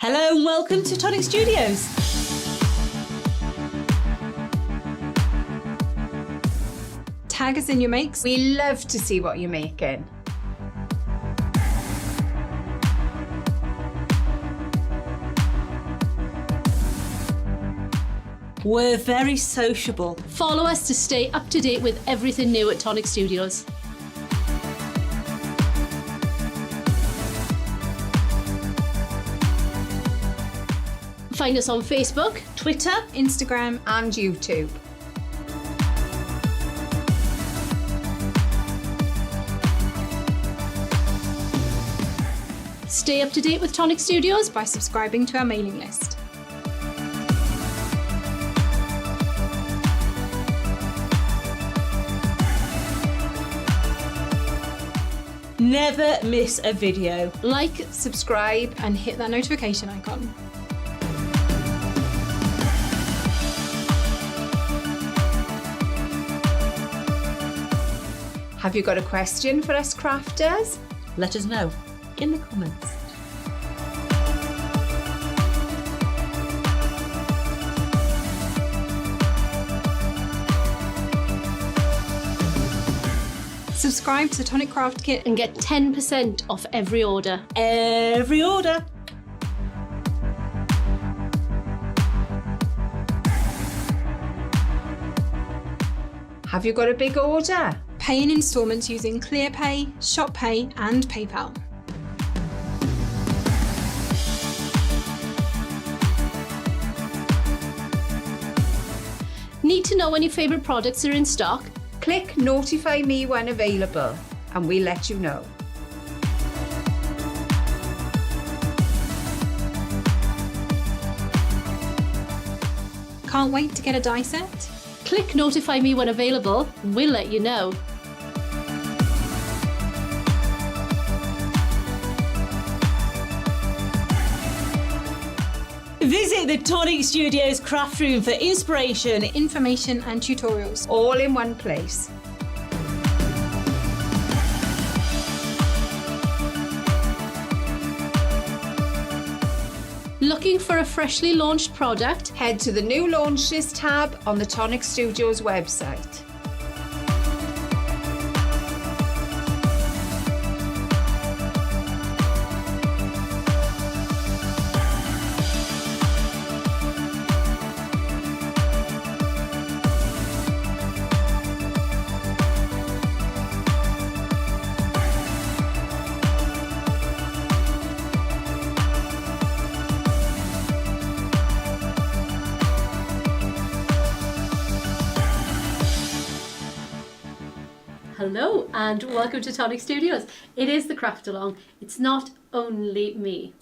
Hello and welcome to Tonic Studios. Tag us in your makes. We love to see what you're making. We're very sociable. Follow us to stay up to date with everything new at Tonic Studios. Find us on Facebook, Twitter, Instagram, And YouTube. stay up to date with Tonic Studios. by subscribing to our mailing list. never miss a video. Like, Subscribe and hit that notification icon. Have you got a question for us crafters? Let us know in the comments. Subscribe to the Tonic Craft Kit and get 10% off every order. Every order. Have you got a big order? pay in instalments using ClearPay, ShopPay and PayPal. Need to know when your favourite products are in stock? Click notify me when available and we'll let you know. Can't wait to get a die set? Click notify me when available, we'll let you know. Visit the Tonic Studios craft room for inspiration. Information and tutorials. All in one place. Looking for a freshly launched product? Head to the new launches tab on the Tonic Studios website. Hello and welcome to Tonic Studios. It is the Craftalong. It's not only me.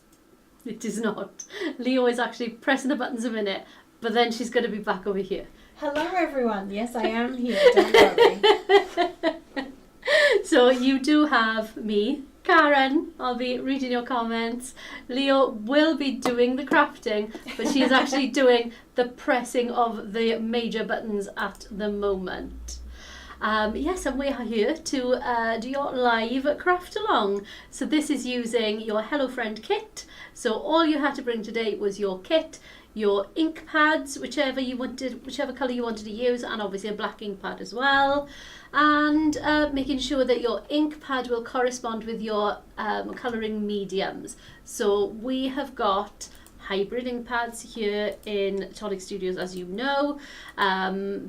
It is not. Leo is actually pressing the buttons a minute, but then she's going to be back over here. Hello everyone. Yes, I am here. Don't worry. So you do have me, Karen. I'll be reading your comments. Leo will be doing the crafting, but she's actually doing the pressing of the major buttons at the moment. Yes, and we are here to do your live craft along. So this is using your Hello Friend kit. So all you had to bring today was your kit, your ink pads, whichever colour you wanted to use, and obviously a black ink pad as well. And making sure that your ink pad will correspond with your colouring mediums. So we have got hybrid ink pads here in Tonic Studios, as you know,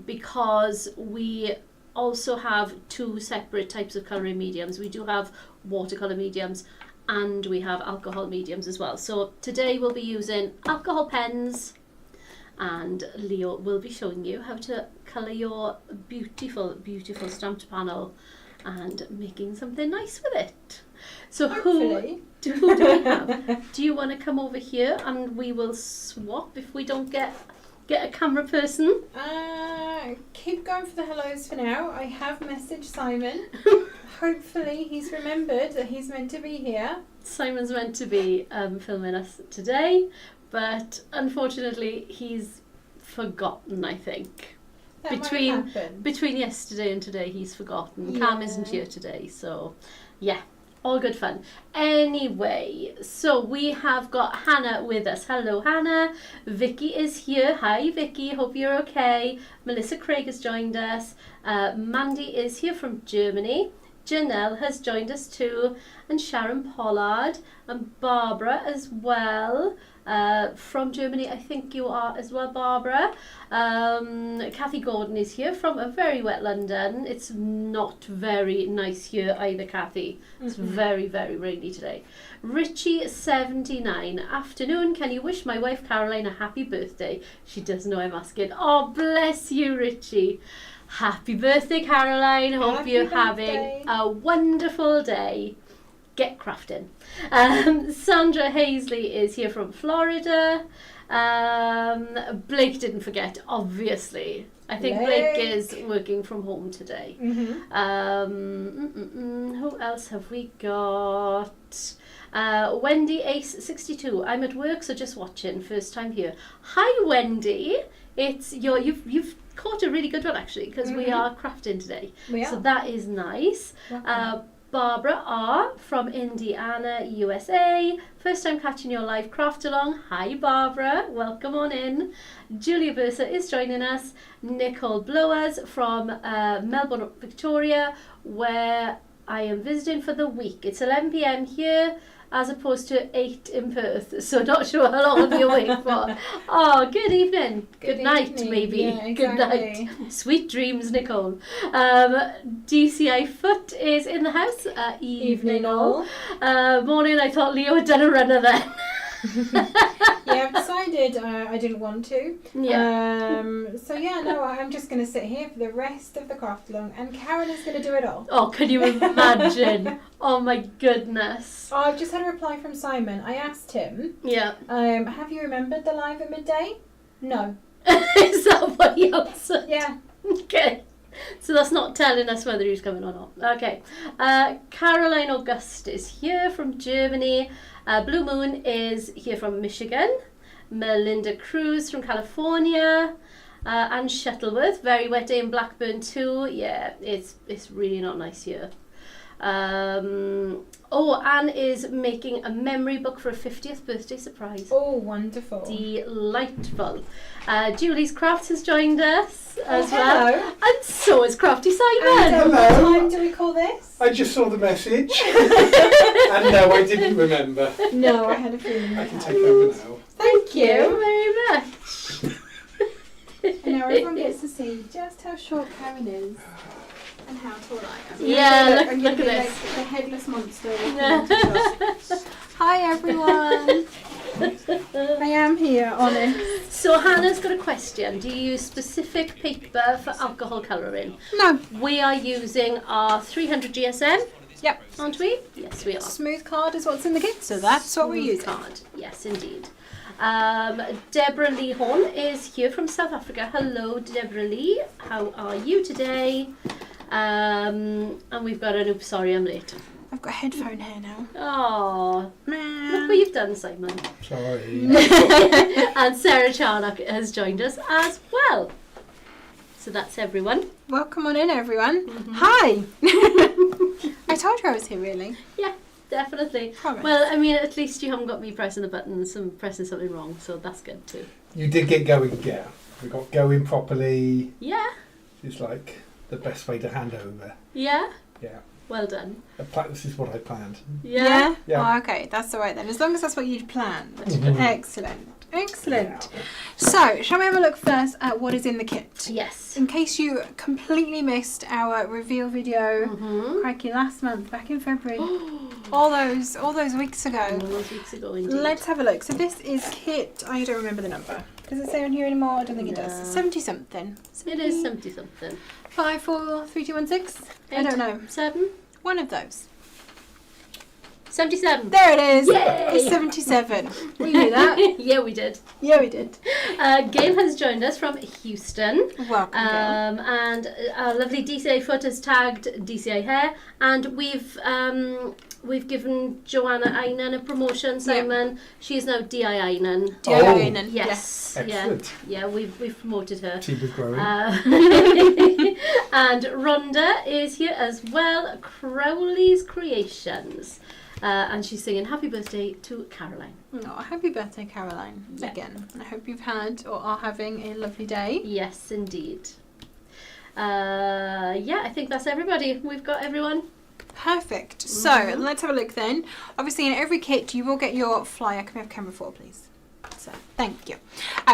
because we also have two separate types of colouring mediums. We do have watercolour mediums and we have alcohol mediums as well. So today we'll be using alcohol pens and Leo will be showing you how to colour your beautiful, beautiful stamped panel and making something nice with it. So who do we have? Do you want to come over here and we will swap if we don't get a camera person? Keep going for the hellos for now. I have messaged Simon. Hopefully he's remembered that he's meant to be here. Simon's meant to be filming us today, but unfortunately he's forgotten, I think. That might happen. Between yesterday and today he's forgotten. Yeah. Cam isn't here today, so yeah. All good fun. Anyway, so we have got Hannah with us. Hello, Hannah. Vicky is here. Hi, Vicky. Hope you're okay. Melissa Craig has joined us. Mandy is here from Germany. Janelle has joined us too. And Sharon Pollard. And Barbara as well. From Germany, I think you are as well, Barbara. Kathy Gordon is here from a very wet London. It's not very nice here either, Kathy. It's very, very rainy today. Richie, 79. Afternoon, can you wish my wife Caroline a happy birthday? She does know I'm asking. Oh, bless you, Richie. Happy birthday, Caroline. Hope you're having a wonderful day. Get crafting. Sandra Hazley is here from Florida. Blake didn't forget, obviously. I think Blake is working from home today. Who else have we got? Wendy Ace 62. I'm at work, so just watching. First time here. Hi, Wendy. It's you've caught a really good one actually, because we are crafting today. So that is nice. Barbara R. from Indiana, USA. First time catching your live craft along. Hi, Barbara. Welcome on in. Julia Versa is joining us. Nicole Blowers from Melbourne, Victoria, where I am visiting for the week. It's 11 p.m. here, as opposed to 8 in Perth. So not sure how long I'll be awake for. Oh, good evening. Good night, maybe. Yeah, exactly. Good night. Sweet dreams, Nicole. DCI Foot is in the house. Evening all. Morning, I thought Leo had done a runner then. Yeah, I've decided I didn't want to. Yeah. So yeah, no, I'm just going to sit here for the rest of the craft along, and Karen is going to do it all. Oh, can you imagine? Oh my goodness. Oh, I've just had a reply from Simon. I asked him, Yeah. have you remembered the live at midday? No. Is that what he answered? Yeah. Okay. So that's not telling us whether he's coming or not. Okay. Caroline August is here from Germany. Blue Moon is here from Michigan. Melinda Cruz from California. Anne Shuttleworth, very wet day in Blackburn too. Yeah, it's really not nice here. Anne is making a memory book for a 50th birthday surprise. Oh, wonderful. Delightful. Julie's Crafts has joined us as hello. well. And so is Crafty Simon. And what time do we call this? I just saw the message. And no, I didn't remember. No, I had a feeling. I can take over now. Thank you. Very much. And now everyone gets to see just how short Karen is and how tall I am. Yeah, I'm look gonna at be this. like the headless monster. Hi everyone. I am here, honest. So Hannah's got a question. Do you use specific paper for alcohol colouring? No. We are using our 300 GSM, Yep. aren't we? Yes, we are. Smooth card is what's in the kit, so that's what we're Smooth using. card. Yes, indeed. Deborah Lee Horn is here from South Africa. Hello, Deborah Lee. How are you today? And we've got an oops, sorry, I'm late. I've got headphone hair now. Oh, look Man. what you've done, Simon. Sorry. And Sarah Charnock has joined us as well. So that's everyone. Welcome on in, everyone. Mm-hmm. Hi. I told you I was here, really. Yeah, definitely. Promise. Well, I mean, at least you haven't got me pressing the buttons and pressing something wrong, so that's good too. You did get going, yeah. We got going properly. Yeah, It's like the best way to hand over. yeah. Yeah. Well done. This is what I planned. Yeah. Yeah. Oh, okay. That's all right then. As long as that's what you'd planned. Mhm. Excellent. Excellent. So, shall we have a look first at what is in the kit? Yes. In case you completely missed our reveal video, Mm-hmm. crikey, last month, back in February, all those weeks ago. Those weeks ago, indeed. Let's have a look. So this is kit. I don't remember the number. Does it say on here anymore? I don't think it does. No. 70 something. It is 70 something. 5, 4, 3, 2, 1, 6. I don't know. 7? One of those. 77. There it is. Yay! It's 77. We knew that. Yeah, we did. Yeah, we did. Gail has joined us from Houston. Welcome, Gail. And our lovely DCI Foot has tagged DCI Hair. And we've we've given Joanna Einen a promotion, Simon. She is now DI Einen. Diana. Yes. Excellent. Yeah, we've promoted her. Team is growing. And Rhonda is here as well, Crowley's Creations. And she's singing Happy Birthday to Caroline. Oh, happy birthday, Caroline. Yeah. Again, I hope you've had or are having a lovely day. Yes, indeed. Yeah, I think that's everybody. We've got everyone. Perfect. So let's have a look then. Obviously, in every kit, you will get your flyer. Can we have camera 4, please? So, thank you.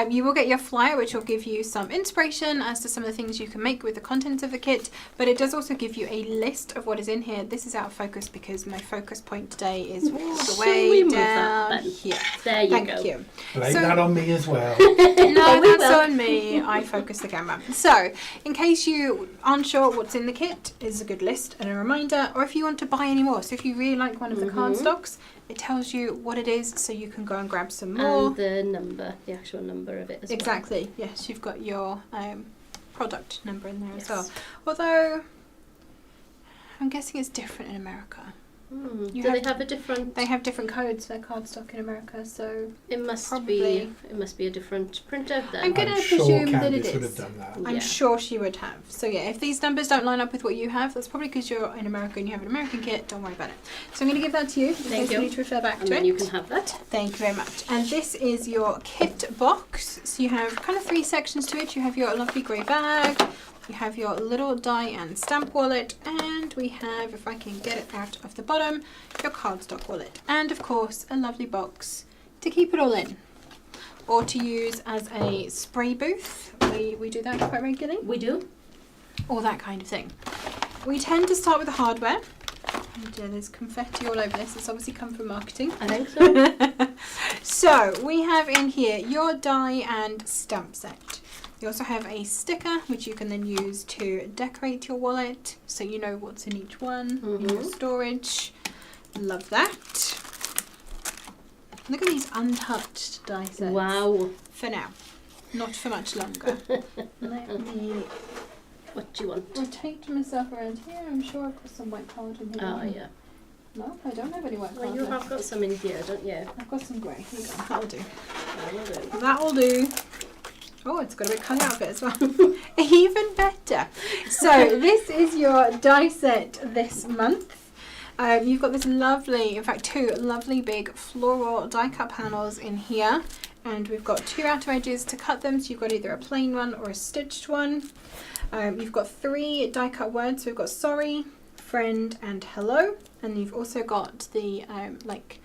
You will get your flyer, which will give you some inspiration as to some of the things you can make with the contents of the kit, but it does also give you a list of what is in here. This is out of focus because my focus point today is all the Shall way we move down that then? here. There you Thank go. you. Blame so- that on me as well. No, we that's will. on me. I focus the camera. So, in case you aren't sure what's in the kit, is a good list and a reminder, or if you want to buy any more. So if you really like one of the cardstocks, it tells you what it is so you can go and grab some more. And the number, the actual number of it as Exactly, yes, you've got your product number in there well. as well. Although, I'm guessing it's different in America. Do You they have- have a different? They have different codes for cardstock in America, so It must probably- be. It must be a different printout then. I'm gonna I'm sure presume that Candice it would is. have done that. I'm Yeah. sure she would have. So yeah, if these numbers don't line up with what you have, that's probably because you're in America and you have an American kit. Don't worry about it. So I'm going to give that to you in Thank case you you. need to refer back And to then it. you can have that. Thank you very much. And this is your kit box. So you have kind of 3 sections to it. You have your lovely grey bag, you have your little die and stamp wallet, and we have, if I can get it out of the bottom, your cardstock wallet. And of course, a lovely box to keep it all in. Or to use as a spray booth. We do that quite regularly. We do. Or that kind of thing. We tend to start with the hardware. And there's confetti all over this. It's obviously come from marketing. I think so. So we have in here your die and stamp set. You also have a sticker which you can then use to decorate your wallet so you know what's in each one in your storage. Love that. Look at these untouched die sets. Wow. For now. Not for much longer. Let me What do you want? rotate myself around here. I'm sure I've got some white card in here. Oh yeah. No, I don't have any white Well, card you left. have got some in here, don't you? I've got some grey. Here you go. That'll do. I will do. That'll do. Oh, it's got a bit cut out of it as well. Even better. So this is your die set this month. You've got this lovely, in fact 2 lovely big floral die cut panels in here. And we've got 2 outer edges to cut them. So you've got either a plain one or a stitched one. You've got 3 die cut words. So we've got sorry, friend and hello. And you've also got the like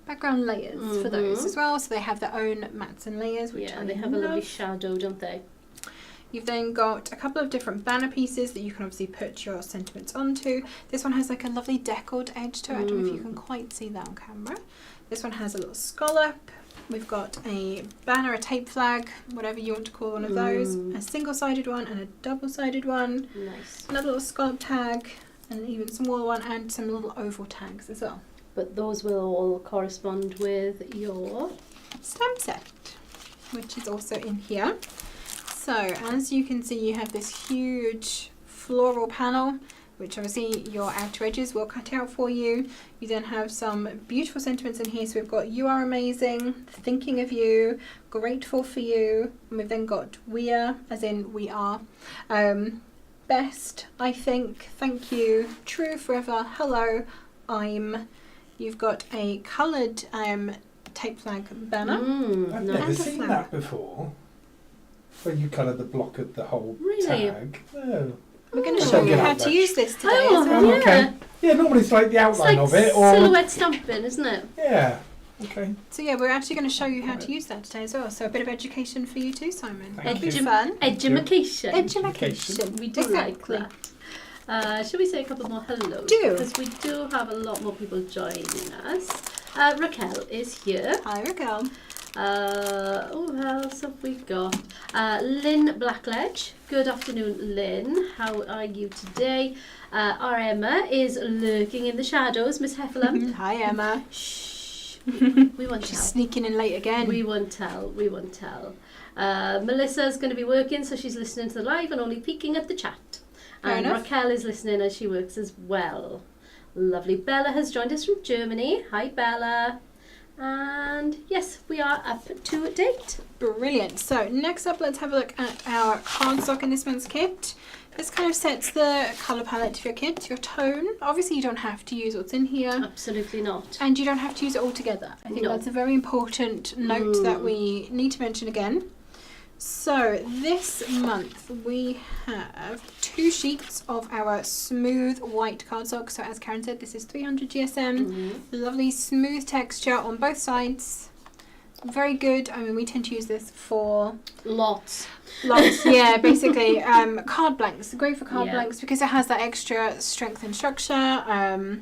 background layers for those as well. So they have their own mats and layers, which Yeah, I they have a lovely love. shadow, don't they? You've then got a couple of different banner pieces that you can obviously put your sentiments onto. This one has like a lovely deckled edge to it. I don't know if you can quite see that on camera. This one has a little scallop. We've got a banner, a tape flag, whatever you want to call one of those. A single-sided one and a double-sided one. Nice. Another little scallop tag and an even smaller one and some little oval tags as well. But those will all correspond with your... Stamp set, which is also in here. So as you can see, you have this huge floral panel, which obviously your outer edges will cut out for you. You then have some beautiful sentiments in here. So we've got you are amazing, thinking of you, grateful for you, and we've then got we are, as in we are, best, I think, thank you, true forever, hello, I'm. You've got a coloured tape flag banner. I've No. never And a seen flower. that before. Where you colour the block of the whole Really? tag. No. We're going to Oh. show Don't you get how out to much. use this today Oh, as well. yeah. Okay. Yeah, normally it's like the It's outline like of it, or silhouette stamping, isn't it? yeah. Okay. So yeah, we're actually going to show you how to use that today as well. So a bit of education for you too, Simon. Thank It'll be you. fun. Edumacation. Edumacation. We do Exactly. like that. Should we say a couple more hellos? Do. Because we do have a lot more people joining us. Raquel is here. Hi, Raquel. Who else have we got? Lynn Blackledge. Good afternoon, Lynn. How are you today? Our Emma is lurking in the shadows. Miss Heffalump. Hi, Emma. Shh. We won't She's tell. sneaking in late again. We won't tell. We won't tell. Melissa's going to be working, so she's listening to the live and only peeking at the chat. Fair And enough. Raquel is listening as she works as well. Lovely. Bella has joined us from Germany. Hi, Bella. And yes, we are up to date. Brilliant. So next up, let's have a look at our cardstock in this month's kit. This kind of sets the colour palette of your kit, your tone. Obviously you don't have to use what's in here. Absolutely not. And you don't have to use it all together. I think that's a very important note that we need to mention again. So this month we have 2 sheets of our smooth white cardstock. So as Karen said, this is 300 GSM. Lovely smooth texture on both sides. Very good. I mean, we tend to use this for Lots. yeah, basically card blanks. Great for card blanks because it has that extra strength and structure.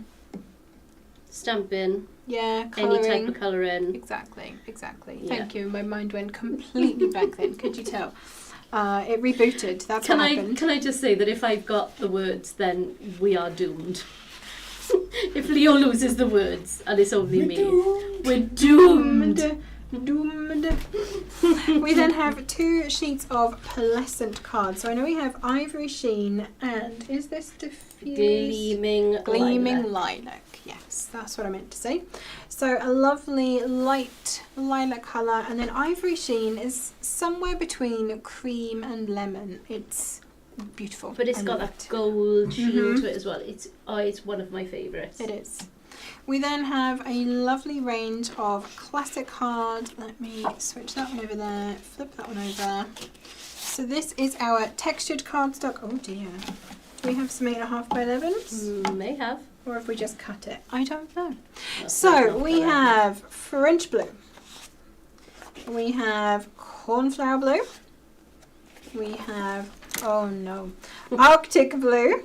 Stamping. Yeah, Any type colouring. of colouring. Exactly. Yeah. Thank you. My mind went completely back then. Could you tell? It rebooted. That's what happened. Can I just say that if I've got the words, then we are doomed. If Leo loses the words and it's only me, we're doomed. Doomed. We then have 2 sheets of pearlescent cards. So I know we have ivory sheen and is this diffused? Gleaming lilac. Yes, that's what I meant to say. So a lovely light lilac colour, and then ivory sheen is somewhere between cream and lemon. It's beautiful. But it's got that gold sheen to it as well. It's one of my favourites. It is. We then have a lovely range of classic cards. Let me switch that one over there, flip that one over. So this is our textured cardstock. Oh dear. Do we have some 8.5 by 11s? May have. Or have we just cut it? I don't know. That's So we have French blue. We have cornflower blue. We have, oh no, Arctic blue.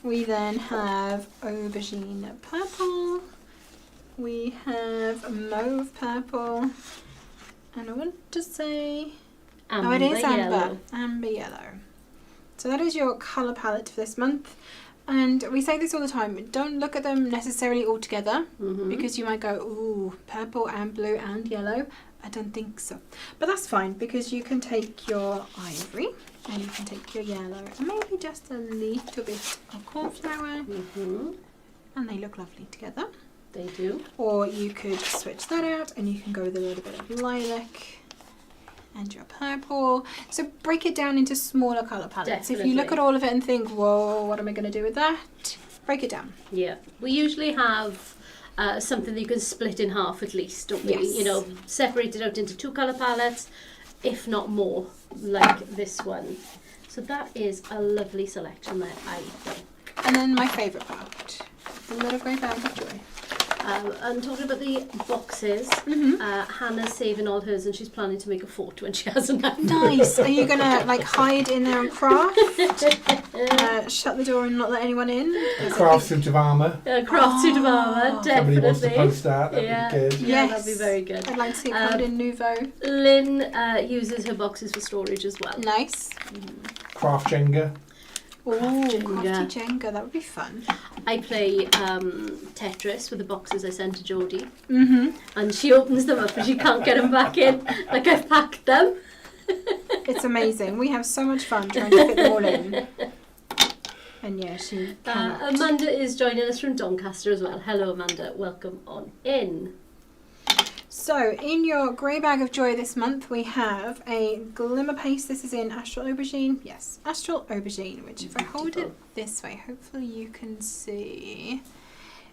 We then have aubergine purple. We have mauve purple. And I want to say, Amber it is amber. yellow. Amber yellow. So that is your colour palette for this month. And we say this all the time, don't look at them necessarily all together because you might go, ooh, purple and blue and yellow. I don't think so. But that's fine because you can take your ivory and you can take your yellow and maybe just a little bit of cornflower and they look lovely together. They do. Or you could switch that out and you can go with a little bit of lilac and your purple. So break it down into smaller colour palettes. Definitely. If you look at all of it and think, whoa, what am I going to do with that? Break it down. Yeah. We usually have something that you can split in half at least, don't we? Yes. You know, separate it out into 2 colour palettes, if not more, like this one. So that is a lovely selection there, I think. And then my favourite part, the little grey bag of joy. And talking about the boxes, Hannah's saving all hers and she's planning to make a fort when she has enough. Nice. Are you gonna like hide in there and craft? Shut the door and not let anyone in? A craft suit of armour. A craft suit of armour, definitely. Somebody wants to post that, that'd be good. Yeah, Yes. that'd be very good. I'd like to see it covered in Nouveau. Lynn uses her boxes for storage as well. Nice. Craft Jenga. Oh, Jenga. crafty Jenga. That would be fun. I play Tetris with the boxes I send to Jodie, Mm-hmm. and she opens them up and she can't get them back in. Like I've packed them. It's amazing. We have so much fun trying to fit them all in. And yeah, she cannot. Amanda is joining us from Doncaster as well. Hello, Amanda. Welcome on in. So, in your grey bag of joy this month, we have a Glimmer paste. This is in Astral Aubergine. Yes, Astral Aubergine, which if I hold it this way, hopefully you can see.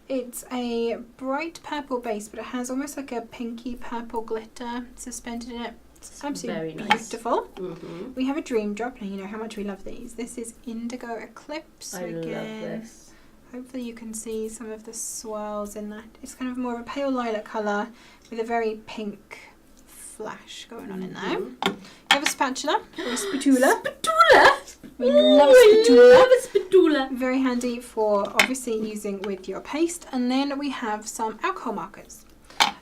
It's a bright purple base, but it has almost like a pinky purple glitter suspended in it. It's absolutely very nice. beautiful. Mm-hmm. We have a dream drop. Now you know how much we love these. This is Indigo Eclipse. I love this. Hopefully you can see some of the swirls in that. It's kind of more of a pale lilac colour with a very pink flash going on in there. You have a spatula or a spatula. Spatula! We love a spatula. Love a spatula. Very handy for obviously using with your paste. And then we have some alcohol markers.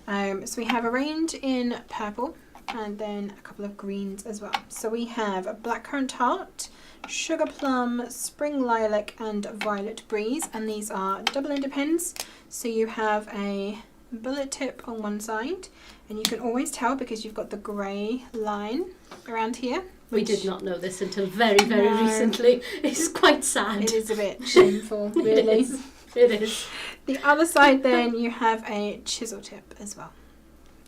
So we have a range in purple and then a couple of greens as well. So we have a blackcurrant tart, sugar plum, spring lilac and violet breeze, and these are double-ended pens. So you have a bullet tip on one side and you can always tell because you've got the grey line around here. We did not know this until very, very recently. It's quite sad. It is a bit shameful, really. It is. The other side then you have a chisel tip as well.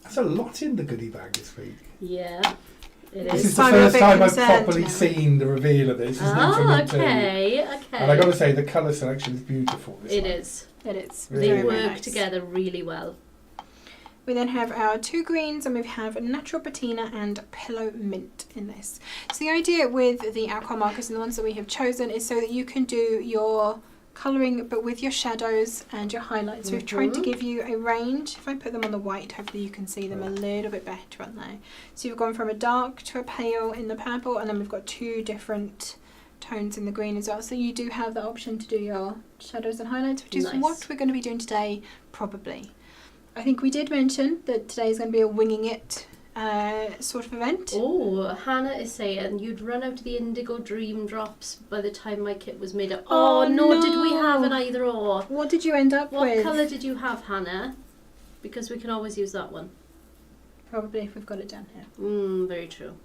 There's a lot in the goodie bag this week. Yeah, it This is. is the I'm a first bit time I've concerned properly now. seen the reveal of this. It's an Oh, implement too. okay. And I got to say, the colour selection is beautiful. This It one. is. It is. Really, They Very, really very work nice. together really well. We then have our 2 greens and we have natural patina and pillow mint in this. So the idea with the alcohol markers and the ones that we have chosen is so that you can do your colouring but with your shadows and your highlights. We've tried to give you a range. If I put them on the white, hopefully you can see them a little bit better on there. So you've gone from a dark to a pale in the purple, and then we've got 2 different tones in the green as well. So you do have the option to do your shadows and highlights, which is Nice. what we're going to be doing today, probably. I think we did mention that today is going to be a winging it sort of event. Oh, Hannah is saying you'd run out of the indigo dream drops by the time my kit was made up. Oh, Oh, no, did we no. have an either or? What did you end up What with? colour did you have, Hannah? Because we can always use that one. Probably if we've got it down here. Very true.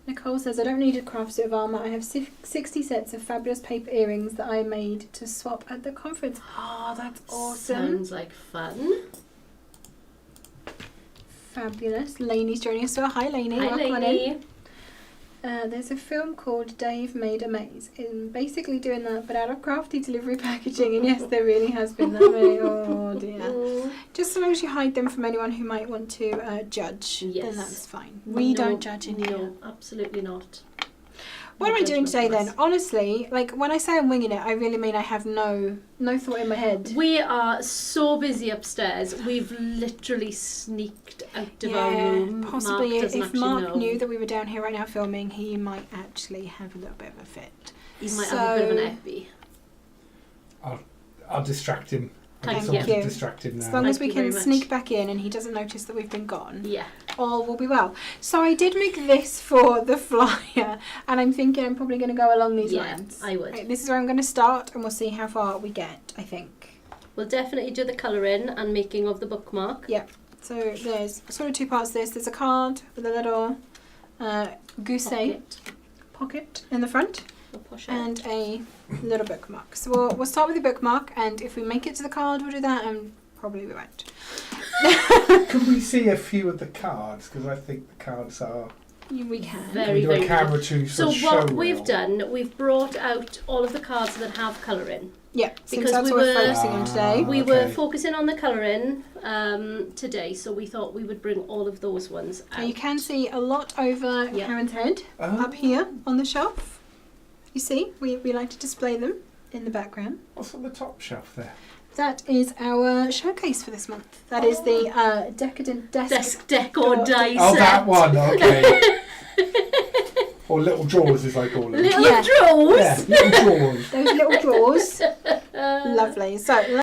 Nicole says, I don't need a craft suit of armour. I have 60 sets of fabulous paper earrings that I made to swap at the conference. Oh, that's awesome. Sounds like fun. Fabulous. Lainey's joining us as well. Hi, Lainey. Hi, Welcome on in. Lainey. There's a film called Dave Made a Maze. It's basically doing that, but out of crafty delivery packaging. And yes, there really has been that way. Oh dear. Mm. Just as long as you hide them from anyone who might want to judge, Yes. then that's fine. We don't judge in here. No, absolutely not. What No am I doing judgment today from then? us. Honestly, like when I say I'm winging it, I really mean I have no thought in my head. We are so busy upstairs. We've literally sneaked out of our room. possibly Mark doesn't if actually Mark know. knew that we were down here right now filming, he might actually have a little bit of a fit. He might have a bit of an So- epi. I'll distract him. I'll Thank get someone you. to distract him As now. long as Thank we you very can much. sneak back in and he doesn't notice that we've been gone, Yeah. all will be well. So I did make this for the flyer, and I'm thinking I'm probably going to go along these Yeah, lines. I would. Right, this is where I'm going to start, and we'll see how far we get, I think. We'll definitely do the colouring and making of the bookmark. So there's sort of 2 parts to this. There's a card with a little goose pocket in the front, We'll push it. and a little bookmark. So we'll start with the bookmark, and if we make it to the card, we'll do that, and probably we won't. Can we see a few of the cards? Because I think the cards are... We can. Can Very, we do very a camera to So sort of what show we've reel? done, we've brought out all of the cards that have colouring. Yeah, since Because that's we what we're were- focusing on today. We were Okay. focusing on the colouring today, so we thought we would bring all of those ones out. So you can see a lot over Yeah. Karen's head Oh, up here on the shelf. You see, we like to display them in the background. What's on the top shelf there? That is our showcase for this month. That is the Decadent Desk decor Door- die Oh, set. that one, okay. Or little drawers, as I call them. Little Yeah. drawers. Yeah, little drawers. Those little drawers. Lovely. So,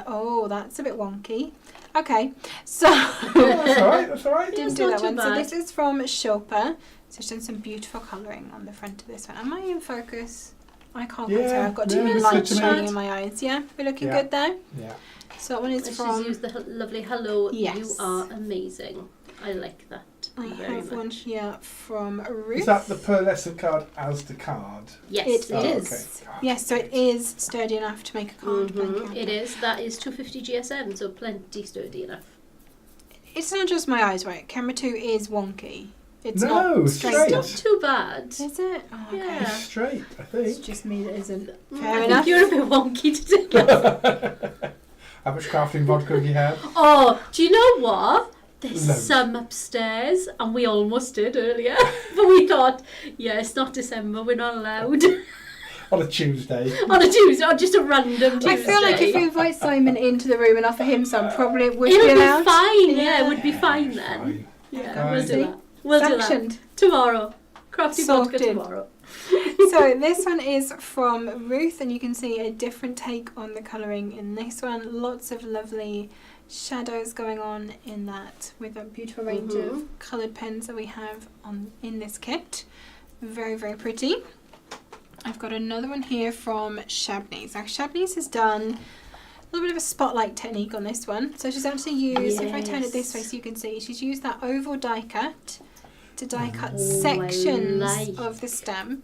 oh, that's a bit wonky. Okay, so That's all right, that's all right. didn't It's do not that too one. So bad. this is from Shilpa. So she's done some beautiful colouring on the front of this one. Am I in focus? I can't quite tell. Yeah, I've got no, too many it's lights good to shining me. in my eyes. Yeah, we're looking Yeah. good there. Yeah. So that one is And she's from. used the lovely hello. Yes. You are amazing. I like that I very have much. one here from Ruth. Is that the pearlescent card as the card? Yes, It it is. is. Okay. Yes, so it is sturdy enough to make a card. blanket. It is. That is 250 GSM, so plenty sturdy enough. It's not just my eyes, right? Camera 2 is wonky. It's No, not straight. straight. Not too bad. Is it? Oh, okay. Yeah. It's straight, I It's think. just me that isn't. I Fair think enough. you're a bit wonky today. How much crafting vodka have you had? Oh, do you know what? There's Loads. some upstairs, and we almost did earlier, but we thought, yeah, it's not December, we're not allowed. On a Tuesday. On a Tuesday, or just a random Tuesday. I feel like if we invite Simon into the room and offer him some, probably it would be It'll allowed. be fine, yeah, it would be fine It's then. fine. Yeah, Fine. we'll do that. We'll do that. Sanctioned. Tomorrow. Crafty vodka Sorted. tomorrow. So this one is from Ruth, and you can see a different take on the colouring in this one. Lots of lovely shadows going on in that, with a beautiful range of coloured pens that we have on in this kit. Very, very pretty. I've got another one here from Shabney's. Now Shabney's has done a little bit of a spotlight technique on this one. So she's actually used, if I turn it this way so you can see, she's used that oval die cut to die cut Oh, I sections like. of the stamp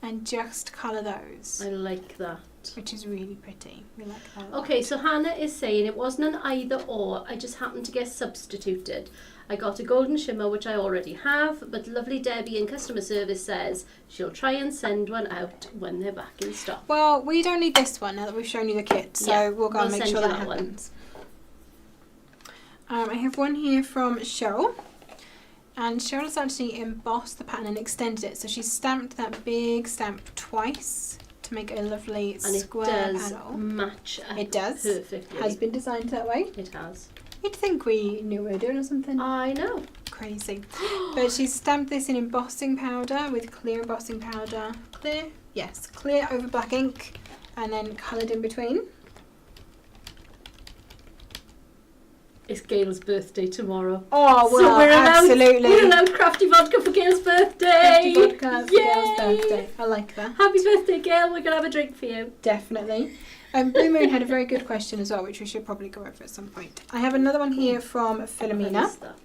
and just colour those. I like that. which is really pretty. We like that a lot. Okay, so Hannah is saying it wasn't an either or, I just happened to get substituted. I got a golden shimmer, which I already have, but lovely Debbie in customer service says she'll try and send one out when they're back in stock. Well, we don't need this one now that we've shown you the kit, so Yeah, we'll go and we'll make send sure you that that one. happens. I have one here from Cheryl, and Cheryl has actually embossed the pattern and extended it, so she's stamped that big stamp twice to make a lovely And square it does panel. match up It does. perfectly. Has been designed that way. It has. You'd think we knew what we were doing or something. I know. Crazy. But she's stamped this in embossing powder with clear embossing powder. Clear? Yes, clear over black ink, and then coloured in between. It's Gail's birthday tomorrow. Oh, well, So we're absolutely. We're allowed crafty vodka for Gail's birthday. Crafty vodka for Yay! Gail's birthday. I like that. Happy birthday, Gail. We're going to have a drink for you. Definitely. Blue Moon had a very good question as well, which we should probably go over at some point. I have another one here from I Philomena. missed that.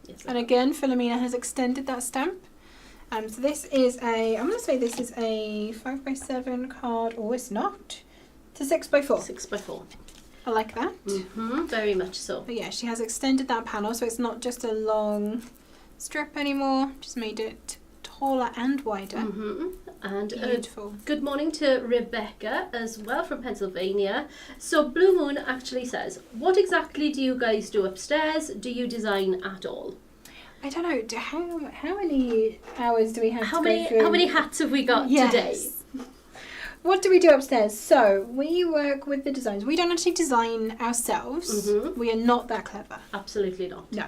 Yes, And again, Philomena has extended that stamp. So this is I'm going to say this is a 5x7 card. Oh, it's not. It's a 6x4. 6x4. I like that. Very much so. But yeah, she has extended that panel, so it's not just a long strip anymore. Just made it taller and wider. And Beautiful. good morning to Rebecca as well from Pennsylvania. So Blue Moon actually says, what exactly do you guys do upstairs? Do you design at all? I don't know. How many hours do we have How to go through? many hats have we got Yes. today? What do we do upstairs? So we work with the designs. We don't actually design ourselves. We are not that clever. Absolutely not. No.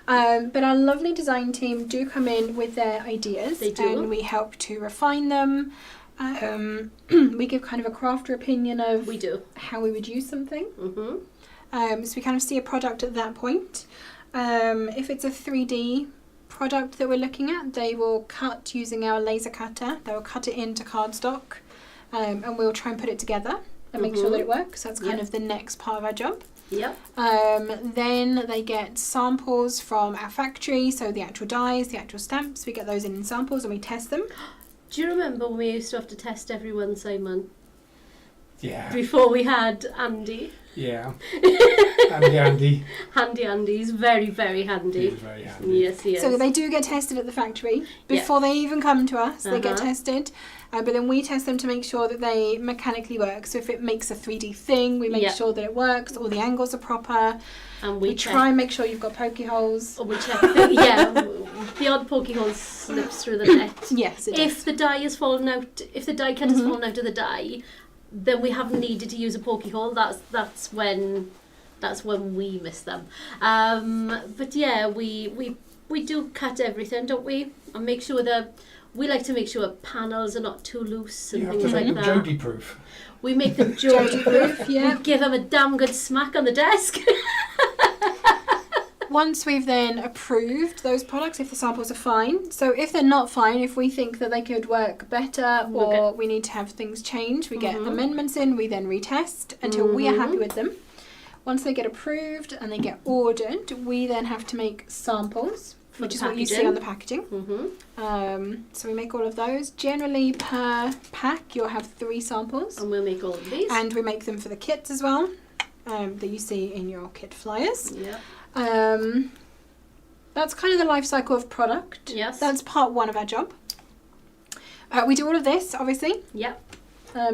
But our lovely design team do come in with their ideas. They do. And we help to refine them. We give kind of a crafter opinion of We do. how we would use something. Mm-hmm. So we kind of see a product at that point. If it's a 3D product that we're looking at, they will cut using our laser cutter. They will cut it into cardstock. And we'll try and put it together and make sure that it works. That's kind of the next part of our job. Yep. Then they get samples from our factory, so the actual dies, the actual stamps, we get those in samples and we test them. Do you remember when we used to have to test everyone, Simon? Yeah. Before we had Andy. Yeah. Andy. Handy Andy's very, very He handy. was very handy. Yes, he is. So they do get tested at the factory. Before they even come to us, they get tested. But then we test them to make sure that they mechanically work. So if it makes a 3D thing, we make sure that it works, all the angles are proper. And We try and make sure you've got pokey holes. Or we check the odd pokey hole slips through the net. Yes, it If the die has fallen out, if the die cut has fallen out of the die, then we haven't needed to use a pokey hole. That's when we miss them. But yeah, we do cut everything, don't we? And make sure that we like to make sure panels are not too loose and You have things to make like them that. Jody proof. We make them Jody proof. yeah. We give them a damn good smack on the desk. Once we've then approved those products, if the samples are fine. So if they're not fine, if we think that they could work better or we need to have things changed, we get amendments in, we then retest until we are happy with them. Once they get approved and they get ordered, we then have to make samples, which is what you see on the packaging. So we make all of those. Generally per pack you'll have 3 samples. And we'll make all of these. And we make them for the kits as well, that you see in your kit flyers. Yeah. That's kind of the life cycle of product. Yes. That's part 1 of our job. We do all of this, obviously. Yep.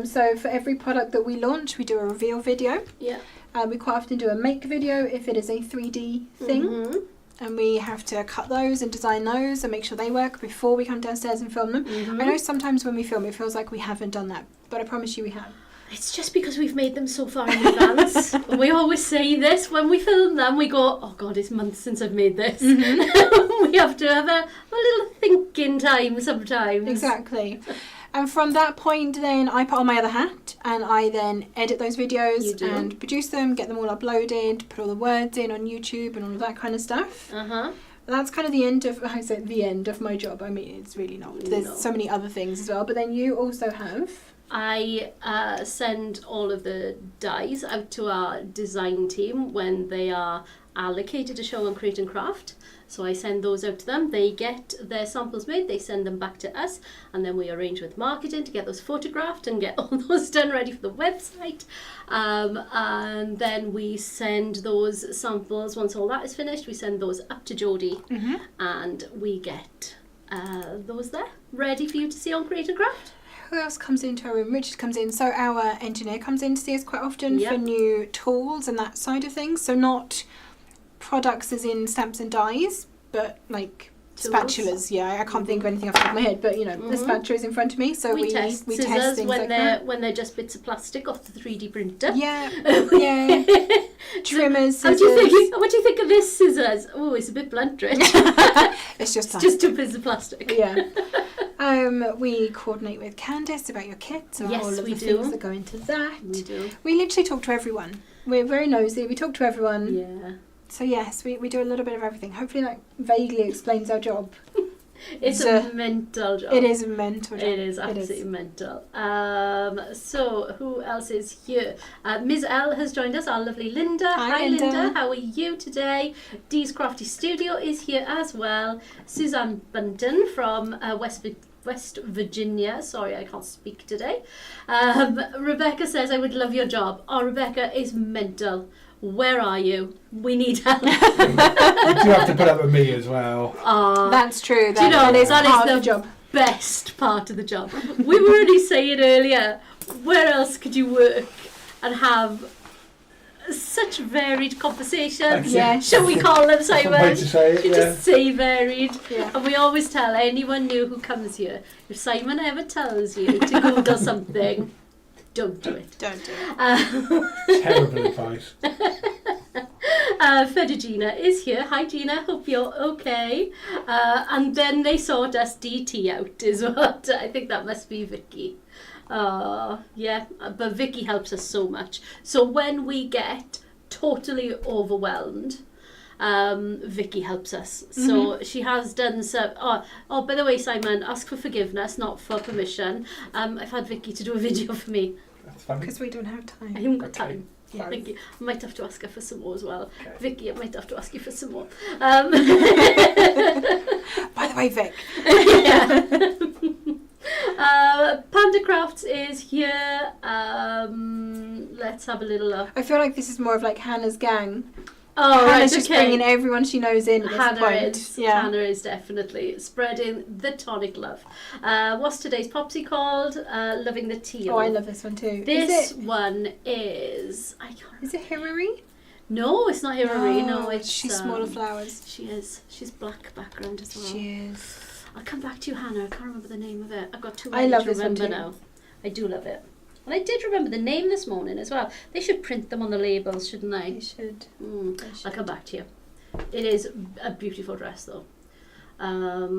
So for every product that we launch, we do a reveal video. Yeah. We quite often do a make video if it is a 3D thing. And we have to cut those and design those and make sure they work before we come downstairs and film them. I know sometimes when we film it feels like we haven't done that, but I promise you we have. It's just because we've made them so far in advance. We always say this when we film them. We go, oh God, it's months since I've made this. We have to have a little thinking time sometimes. Exactly. And from that point then I put on my other hat and I then edit those videos and produce them, get them all uploaded, put all the words in on YouTube and all of that kind of stuff. That's kind of the end of, I said the end of my job. I mean, it's really not. There's so many other things as well. But then you also have... I send all of the dies out to our design team when they are allocated to show on Create and Craft. So I send those out to them. They get their samples made, they send them back to us, and then we arrange with marketing to get those photographed and get all those done ready for the website. And then we send those samples, once all that is finished, we send those up to Jodie, and we get those there ready for you to see on Create and Craft. Who else comes into our room? Richard comes in. So our engineer comes in to see us quite often for new tools and that side of things. So not products as in stamps and dies, but like Tools. spatulas. Yeah, I can't think of anything off the top of my head, but you know, the spatula is in front of me. So we test we scissors test things when like they're that. when they're just bits of plastic off the 3D printer. Yeah, yeah. Trimmers, What scissors. do you think of this scissors? Oh, it's a bit blunt, Rich. It's just that. Just 2 pieces of plastic. Yeah. We coordinate with Candice about your kits and Yes, all of we the do. things that go into that. We do. We literally talk to everyone. We're very nosy. We talk to everyone. Yeah. So yes, we do a little bit of everything. Hopefully that vaguely explains our job. It's a mental job. It is a mental job. It is absolutely mental. So who else is here? Ms. L has joined us, our lovely Linda. Hi, Linda. How are you today? Dee's Crafty Studio is here as well. Suzanne Bunton from West Virginia. Sorry, I can't speak today. Rebecca says, I would love your job. Oh, Rebecca is mental. Where are you? We need help. You do have to put up with me as well. That's true. Do you know, that is that part is of the job. best part of the job. We were only saying earlier, where else could you work and have such varied conversations? Yeah. Shall we call them, That's one Simon? way to say it, You yeah. just say varied. Yeah. And we always tell anyone new who comes here, if Simon ever tells you to Google something, don't do it. Don't do it. Terrible advice. Feda Gina is here. Hi Gina, hope you're okay. And then they sort us DT out is what I think that must be Vicky. Yeah, but Vicky helps us so much. So when we get totally overwhelmed, Vicky helps us. So she has done some. Oh, by the way, Simon, ask for forgiveness, not for permission. I've had Vicky to do a video for me. That's funny. Because we don't have I time. haven't got Okay. time. Yeah. Thank you. I might have to ask her for some more as well. Okay. Vicky, I might have to ask you for some more. By the way, Vic. Panda Crafts is here. Let's have a little look. I feel like this is more of like Hannah's gang. Oh, Hannah's right, just okay. bringing everyone she knows in at this Hannah point. is. Yeah. Hannah is definitely spreading the tonic love. What's today's popsy called? Loving the teal. Oh, I love this one too. This Is one is. I can't. it Hillary? No, it's not Hirari. No, it's. She's smaller flowers. She is. She's black background as well. She is. I'll come back to you, Hannah. I can't remember the name of it. I've got too I many love to this one remember too. now. I do love it. And I did remember the name this morning as well. They should print them on the labels, shouldn't They they? should. I'll come back to you. It is a beautiful dress, though. If No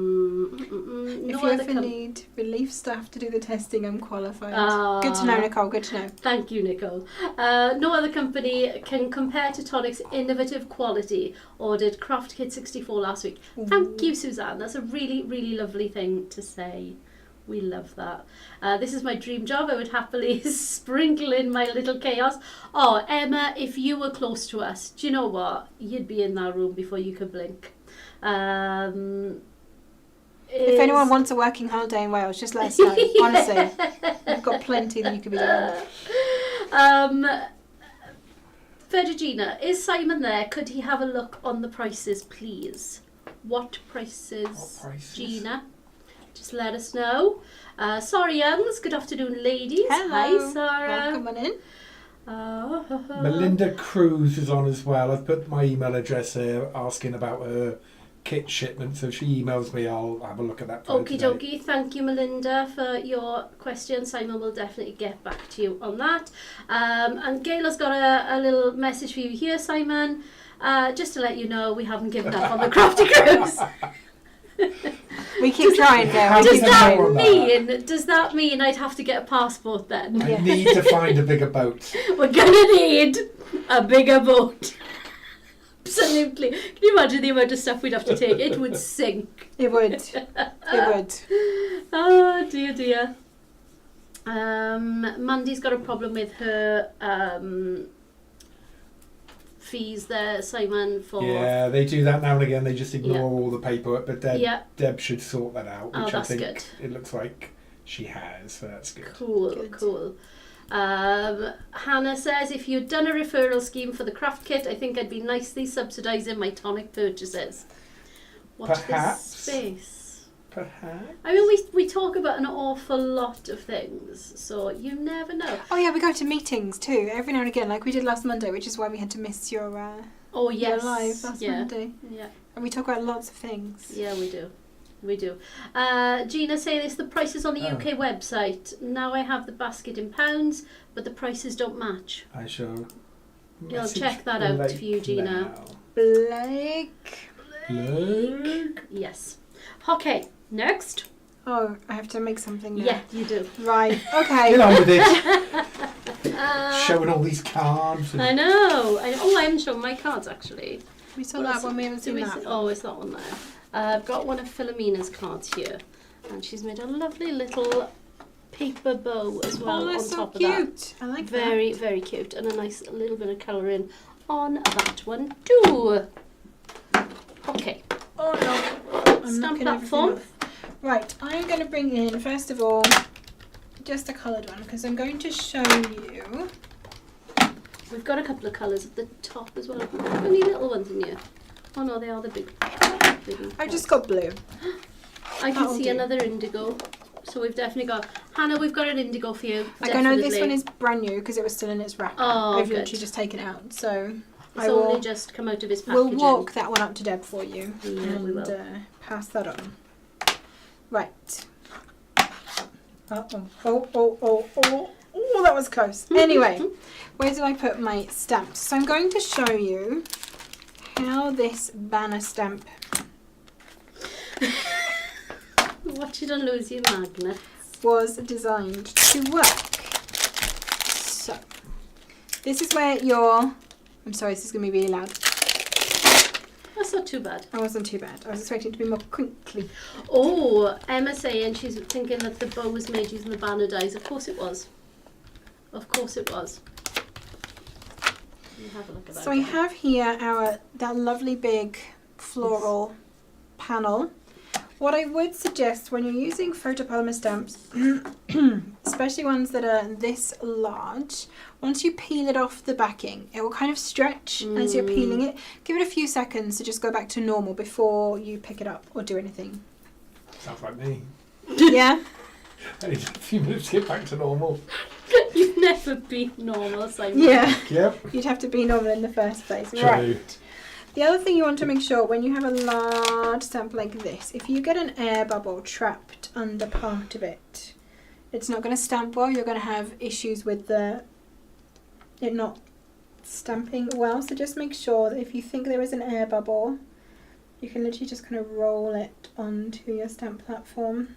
you other ever need relief staff to do the testing, I'm qualified. Good to Ah. know, Nicole. Good to know. Thank you, Nicole. No other company can compare to Tonic's innovative quality. Ordered Craft Kit 64 last week. Thank you, Suzanne. That's a really, really lovely thing to say. We love that. This is my dream job. I would happily sprinkle in my little chaos. Oh, Emma, if you were close to us, do you know what? You'd be in that room before you could blink. If anyone wants a working holiday in Wales, just let us know. Honestly, we've got plenty that you could be doing. Virginia, is Simon there? Could he have a look on the prices, please? What prices, What prices? Gina? Just let us know. Sorry, youngs. Good afternoon, ladies. Hello. Hi, Sarah. Come on in. Melinda Cruz is on as well. I've put my email address here asking about her kit shipment, so if she emails me, I'll have a look at that. for her Okie today. dokie, thank you Melinda for your question. Simon will definitely get back to you on that. And Gayla's got a little message for you here, Simon. Just to let you know, we haven't given up on the Crafty Cruise. We keep trying, Gail. Does We keep that trying. Does that mean I'd have to get a passport then? I need to find a bigger boat. We're gonna need a bigger boat. Absolutely. Can you imagine the amount of stuff we'd have to take? It would sink. It would. It would. Oh dear, dear. Mandy's got a problem with her fees there, Simon, for... Yeah, they do that now and again. They just ignore all the paperwork, but Deb should sort that out, which I think good. It looks like she has, so that's good. Cool. Hannah says, if you'd done a referral scheme for the craft kit, I think I'd be nicely subsidising my tonic purchases. Watch Perhaps. this space. Perhaps. I mean, we talk about an awful lot of things, so you never know. Oh yeah, we go to meetings too every now and again, like we did last Monday, which is why we had to miss your your live last Monday. Yeah. And we talk about lots of things. Yeah, we do. Gina saying this, the prices on the UK website. Now I have the basket in pounds, but the prices don't match. I shall. You'll check that out for you, Gina. Blake. Yes. Okay, next. Oh, I have to make something now. Yeah, you do. Right, okay. Get on with it. Showing all these cards. I know. Oh, I haven't shown my cards actually. We saw that one, we haven't seen that. Oh, it's that one there. I've got one of Philomena's cards here, and she's made a lovely little paper bow as well on top of that. Cute. I like that. Very, very cute, and a nice little bit of colouring on that one too. Okay. Oh no. I'm Stamp knocking that everything form. off. Right, I'm going to bring in, first of all, just a coloured one, because I'm going to show you. We've got a couple of colours at the top as well. Only little ones in here. Oh no, they are the big ones. I've just got blue. I can That'll see do. another indigo. So we've definitely got... Hannah, we've got an indigo for you. Like I know this one is brand new because it was still in its wrapper. Oh, I've good. literally just taken it out, so It's I only will. just come out of his We'll packaging. walk that one up to Deb for you Yeah, we will. pass that on. Right. Oh, that was close. Anyway, where did I put my stamps? So I'm going to show you how this banner stamp. Watch it and lose your magnet. Was designed to work. So, this is where your... I'm sorry, this is going to be really loud. That's not too bad. I wasn't too bad. I was expecting it to be more crinkly. Oh, Emma saying she's thinking that the bow was made using the banner dies. Of course it was. Of course it was. You have a look at that. So I have here that lovely big floral panel. What I would suggest when you're using photopolymer stamps, especially ones that are this large, once you peel it off the backing, it will kind of stretch as you're peeling it. Give it a few seconds to just go back to normal before you pick it up or do anything. Sounds like me. Yeah? I need a few minutes to get back to normal. You've never been normal, Simon. Yeah. Yep. You'd have to be normal in the first place. True. Right. The other thing you want to make sure when you have a large stamp like this, if you get an air bubble trapped under part of it, it's not going to stamp well. You're going to have issues with it not stamping well. So just make sure that if you think there is an air bubble, you can literally just kind of roll it onto your stamp platform,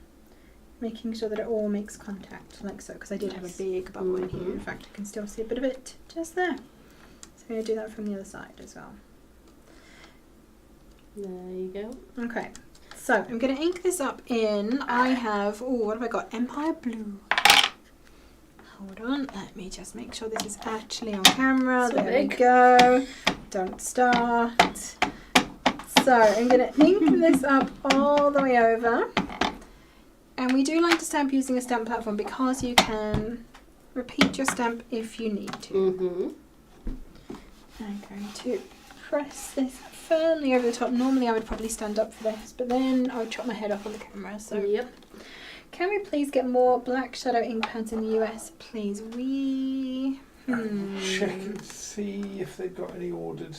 making sure that it all makes contact like so, because I did have a big bubble in here. In fact, I can still see a bit of it just there. So I'm going to do that from the other side as well. There you go. Okay, so I'm going to ink this up in, I have, what have I got? Empire Blue. Hold on, let me just make sure this is actually on camera. So there big. we go. Don't start. So I'm going to ink this up all the way over. And we do like to stamp using a stamp platform because you can repeat your stamp if you need to. I'm going to press this firmly over the top. Normally I would probably stand up for this, but then I would chop my head off on the camera. So Yep. can we please get more black shadow ink pads in the US, please? Check and see if they've got any ordered.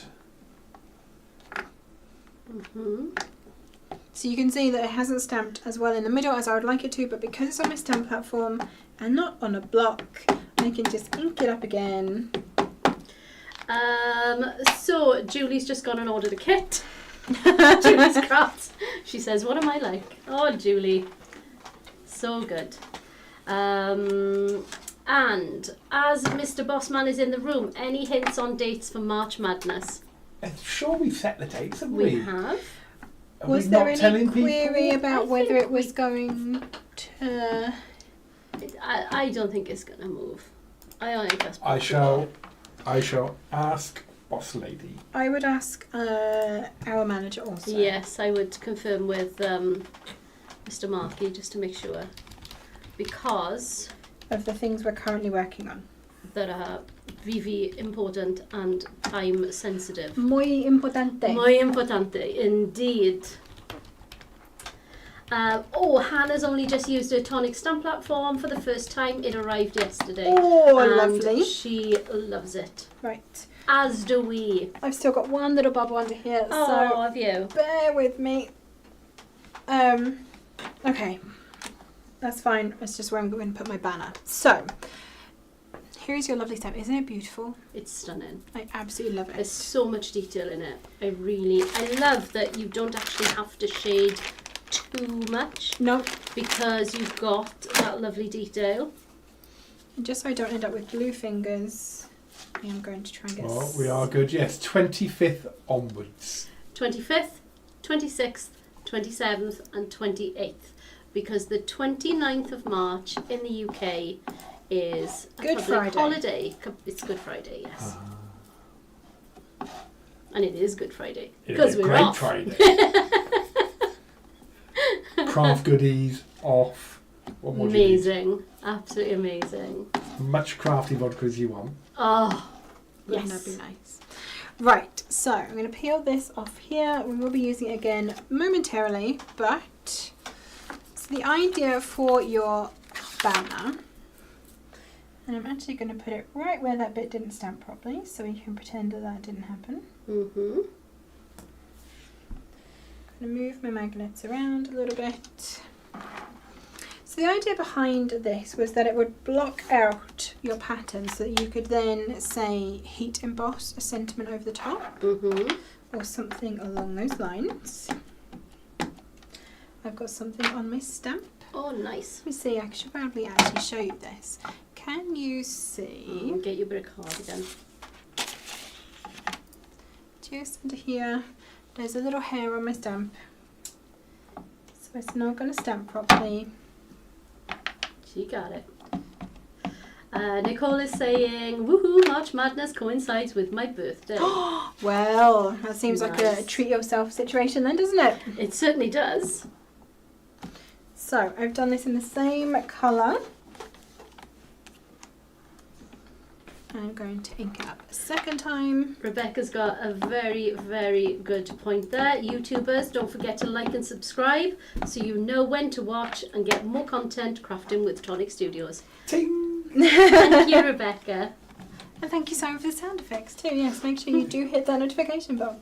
So you can see that it hasn't stamped as well in the middle as I would like it to, but because it's on my stamp platform and not on a block, I can just ink it up again. So Julie's just gone and ordered a kit. Julie's Crafts. She says, what am I like? Oh, Julie. So good. And as Mr. Bossman is in the room, any hints on dates for March Madness? I'm sure we've set the dates, haven't We we? have. Are Was we there not any telling query people? about I whether think it was going to... I don't think it's going to move. I only just I shall ask boss lady. I would ask our manager also. Yes, I would confirm with Mr. Markey just to make sure. Because Of the things we're currently working on. that are very important and time sensitive. Muy importante. Muy importante, indeed. Hannah's only just used her Tonic stamp platform for the first time. It arrived yesterday. Oh, and lovely. She loves it. Right. As do we. I've still got one little bubble under here, Oh, so have you? bear with me. Okay. That's fine. That's just where I'm going to put my banner. So, here's your lovely stamp. Isn't it beautiful? It's stunning. I absolutely love it. There's so much detail in it. I love that you don't actually have to shade too much. No, Because you've got that lovely detail. just so I don't end up with blue fingers, I am going to try and get... Well, we are good. Yes, 25th onwards. 25th, 26th, 27th and 28th. Because the 29th of March in the UK is a Good public Friday. holiday. It's Good Friday, yes. And it is Good Friday. Because we're Great off. Friday. Craft goodies off. What more do you need? Amazing. Absolutely amazing. Much crafty vodka as you want. Oh, Wouldn't yes. that be nice? Right, so I'm going to peel this off here. We will be using it again momentarily, but... So the idea for your banner, and I'm actually going to put it right where that bit didn't stamp properly, so we can pretend that that didn't happen. Mm-hmm. I'm going to move my magnets around a little bit. So the idea behind this was that it would block out your pattern so that you could then, say, heat emboss a sentiment over the top Mm-hmm. or something along those lines. I've got something on my stamp. Oh, nice. Let me see, I should probably actually show you this. Can you see, Get you a bit of cardigan. just under here, there's a little hair on my stamp. So it's not going to stamp properly. She got it. Nicole is saying, woohoo, March Madness coincides with my birthday. Well, that seems like a Nice. treat yourself situation then, doesn't it? It certainly does. So, I've done this in the same colour. I'm going to ink it up a second time. Rebecca's got a very, very good point there. YouTubers, don't forget to like and subscribe so you know when to watch and get more content crafting with Tonic Studios. Ting! Thank you, Rebecca. And thank you, Simon, for the sound effects too. Yes, make sure you do hit that notification bell.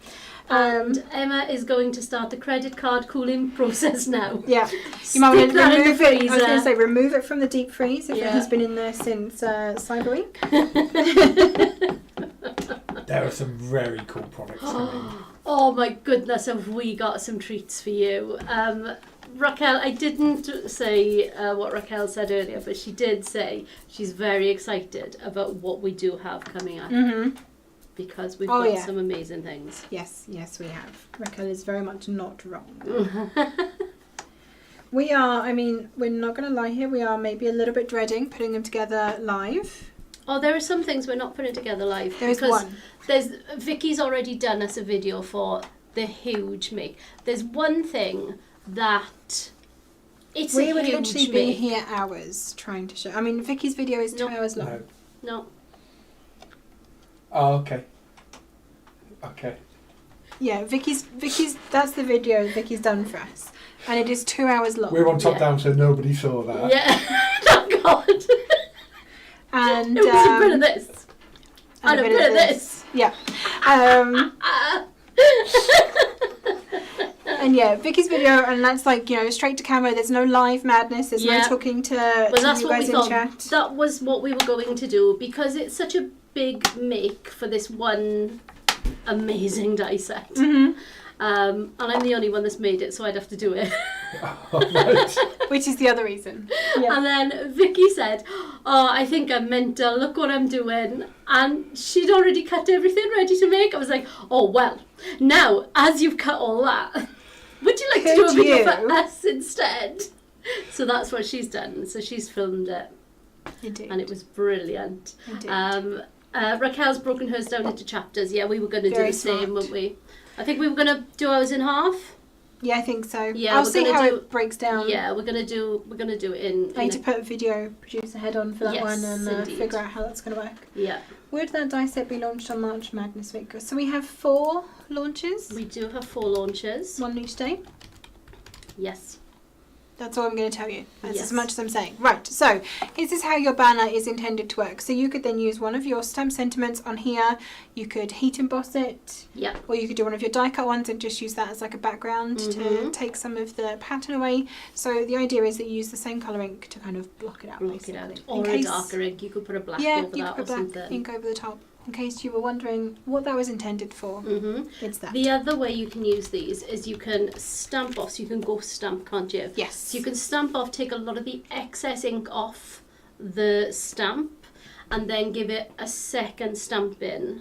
And Emma is going to start the credit card cooling process now. Yeah, you might want Stick to that in remove the it. I was going freezer. to say remove it from the deep freeze if it Yeah. has been in there since Cyber Week. There are some very cool products coming. Oh my goodness, have we got some treats for you. Raquel, I didn't say what Raquel said earlier, but she did say she's very excited about what we do have coming up Mm-hmm. because we've Oh, got yeah. some amazing things. Yes, yes, we have. Raquel is very much not wrong. We are, I mean, we're not going to lie here, we are maybe a little bit dreading putting them together live. Oh, there are some things we're not putting together live. There is because one. Vicky's already done us a video for the huge make. There's one thing that it's We a would huge literally be make. here hours trying to show. I mean, Vicky's video is 2 No. hours long. No. No, Oh, okay. Okay. Yeah, Vicky's, that's the video Vicky's done for us. And it is 2 hours long. We're on top Yeah. down, so nobody saw that. yeah, oh God, And it was a bit of this. And a bit of this. Yeah. And yeah, Vicky's video, and that's like, you know, straight to camera. There's no live madness. There's Yeah. no talking to Well, that's you what we guys in thought. chat. That was what we were going to do because it's such a big make for this one amazing die set. Mm-hmm. And I'm the only one that's made it, so I'd have to do it. Right. Which is the other reason. Yeah. And then Vicky said, oh, I think I'm mental, look what I'm doing. And she'd already cut everything ready to make. I was like, oh, well, now, as you've cut all that, would you like to do a Could video you? for us instead? So that's what she's done. So she's filmed it, Indeed. and it was brilliant. Indeed. Raquel's broken hers down into chapters. Yeah, we were going to do Very the same, smart. weren't we? I think we were going to do ours in half. Yeah, I think so. Yeah, I'll we're see gonna how do- it breaks down. Yeah, we're gonna do it in. I need to put a video producer head on for that Yes, one and indeed. figure out how that's going to work. Yeah, Would that die set be launched on March Madness Week? So we have 4 launches, we do have 4 launches. 1 each day. Yes. That's all I'm going to tell you. That's Yes. as much as I'm saying. Right, so this is how your banner is intended to work. So you could then use one of your stamp sentiments on here. You could heat emboss it, Yeah. or you could do one of your die cut ones and just use that as like a background to Mhm. take some of the pattern away. So the idea is that you use the same colour ink to kind of block it out. Block it out. basically. Or In a case- darker ink. You could put a black Yeah, over you that could or put black something. ink over the top. In case you were wondering what that was intended for, it's that. The other way you can use these is you can stamp off. So you can ghost stamp, can't you? Yes. So you can stamp off, take a lot of the excess ink off the stamp, and then give it a second stamp in,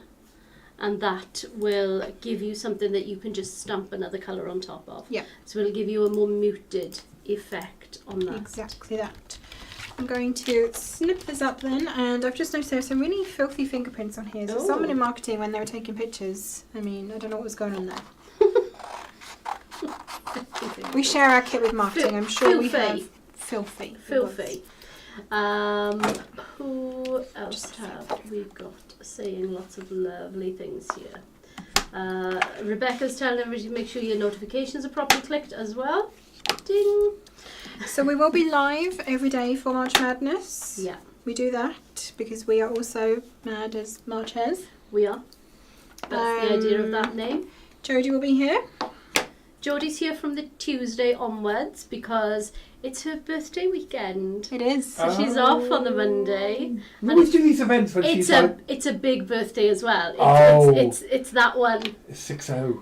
and that will give you something that you can just stamp another colour on top of. Yeah. So it'll give you a more muted effect on that. Exactly that. I'm going to snip this up then, and I've just noticed there are some really filthy fingerprints on here. So Oh. someone in marketing, when they were taking pictures, I mean, I don't know what was going on there. We share our kit with marketing. I'm sure we Filthy. have filthy. Filthy. Who else have we got saying lots of lovely things here? Rebecca's telling everybody to make sure your notifications are properly clicked as well. Ding! So we will be live every day for March Madness. Yeah, We do that because we are also mad as March has. we are. That's the idea of that name. Jodie will be here. Jodie's here from the Tuesday onwards because it's her birthday weekend. It is. So she's off on the Monday. We always do these events when she's like It's a big birthday as well. Oh. It's that one. 6-0.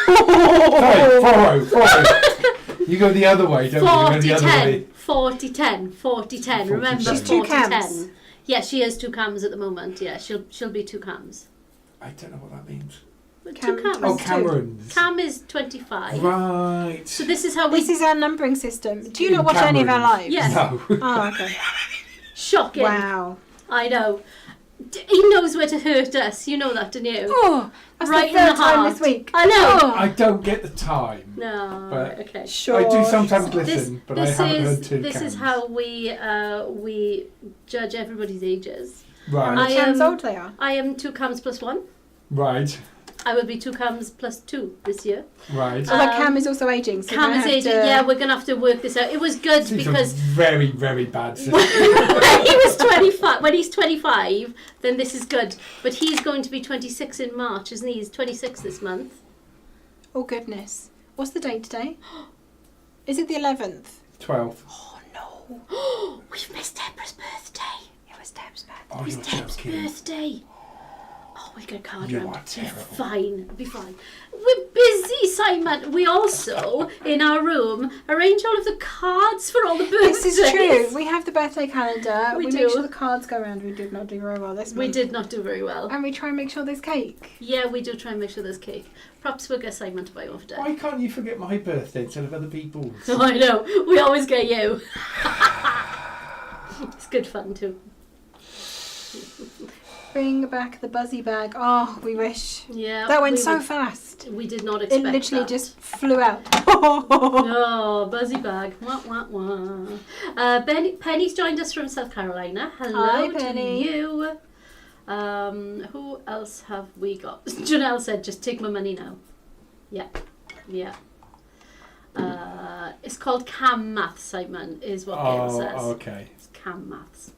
Sorry, 4-0. You go the other way, don't you? You go the other way. 40-10. 40-10. Remember, She's 2 cams. 40-10. Yeah, she has 2 cams at the moment. Yeah, she'll be 2 cams. I don't know what that means. 2 Cam- cams. Oh, two. Cameron's. Cam is 25. Right. So this is how we... This is our numbering system. Do you In not watch any of our Cameron's. lives? Yes. No. Oh, okay. Shocking. Wow. I know. He knows where to hurt us. You know that, don't you? Oh, that's Right the in third the time heart. this week. I know. Oh. I don't get the time. No, But- okay. Sure. I do sometimes listen, but I haven't heard 2 This is how we judge everybody's ages. How Right. many I cams am- old they are? I am 2 cams plus 1. Right. I will be 2 cams plus 2 this year. Right. So like Cam is also aging. So Cam we're is gonna have aging. to- Yeah, we're gonna have to work this out. It was good She's because a very, very bad sister. when he was 25. When he's 25, then this is good. But he's going to be 26 in March, isn't he? He's 26 this month. Oh goodness. What's the date today? Is it the 11th? 12. Oh no. We've missed Deborah's birthday. It was Deb's birthday. Oh, It's you're Deb's joking. birthday. Oh, we got a card You round. are terrible. Be fine. It'll be fine. We're busy, Simon. We also, in our room, arrange all of the cards for all the birthdays. This is true. We have the birthday calendar. We We do. make sure the cards go around. We did not do very well this We month. did not do very well. And we try and make sure there's cake. Yeah, we do try and make sure there's cake. Perhaps we'll get Simon to buy one for Deb. Why can't you forget my birthday instead of other people's? Oh, I know. We always get you. It's good fun too. Bring back the buzzy bag. Oh, we wish. Yeah. That went we so would- fast. We did not It expect literally that. just flew out. Oh, buzzy bag. Wah, wah, wah. Penny's joined us from South Carolina. Hello Hi, to Penny. you. Who else have we got? Janelle said, just take my money now. Yeah. Yeah. It's called Cam Maths, Simon, is what Gail says. Oh, okay. It's Cam Maths.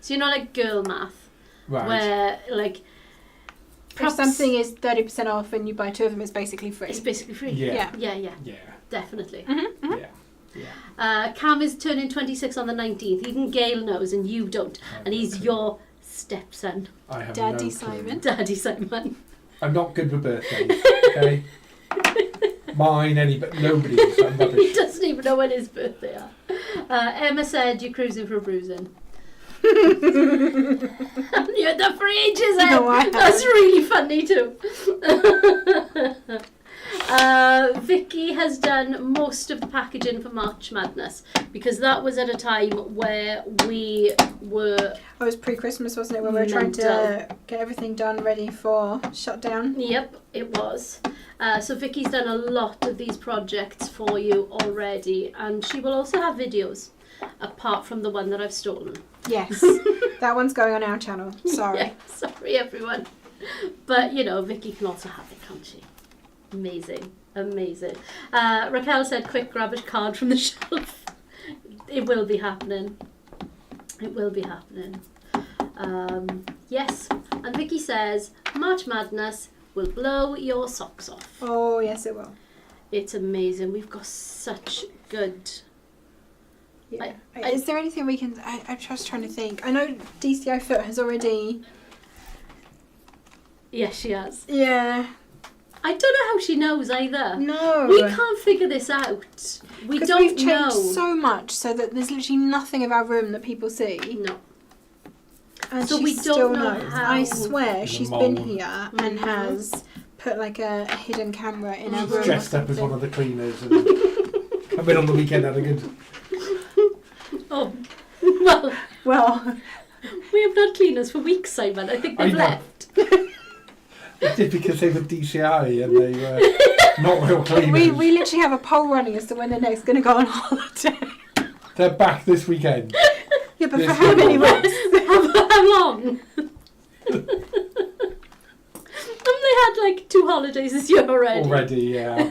So you know, like girl math, Right. where like If perhaps something is 30% off and you buy 2 of them, it's basically free. it's basically free. Yeah. Yeah. Yeah, Yeah. definitely. Yeah. Yeah. Cam is turning 26 on the 19th. Even Gail knows and you don't. And he's your stepson, I have Daddy no clue. Simon. Daddy Simon. I'm not good with birthdays. Okay. Mine, but nobody's. I'm He rubbish. doesn't even know when his birthday are. Emma said you're cruising for bruising. You had that for ages, Em. No, I haven't. That's really funny too. Vicky has done most of the packaging for March Madness because that was at a time where we were... It was pre-Christmas, wasn't it, when we were trying to get everything done ready for shutdown? Yep, it was. So Vicky's done a lot of these projects for you already, and she will also have videos, apart from the one that I've stolen. Yes, that one's going on our channel. Sorry. Yeah, sorry everyone. But, you know, Vicky can also have it, can't she? Amazing, amazing. Raquel said, quick, grab a card from the shelf. It will be happening. It will be happening. Yes, and Vicky says, March Madness will blow your socks off. Oh, yes, it will. It's amazing. We've got such good... Yeah. Is there anything we can... I'm just trying to think. I know DCI Foot has already... Yes, she has. Yeah. I don't know how she knows either. No. We can't figure this out. We don't we've changed know. so much so that there's literally nothing of our room that people see. No. And So she we don't still know knows. how- I swear The she's mole. been here and has put like a hidden camera in her room. Dressed or up as something. one of the cleaners and come in on the weekend had a good... Oh, well, Well, we have not cleaners for weeks, Simon. I think they've know. left. It's just because they were DCI and they were not real cleaners. we literally have a poll running as to when they're next going to go on holiday. They're back this weekend. Yeah, but Yes, for how many they will. weeks? How long? Haven't they had like 2 holidays this year already? Already, yeah.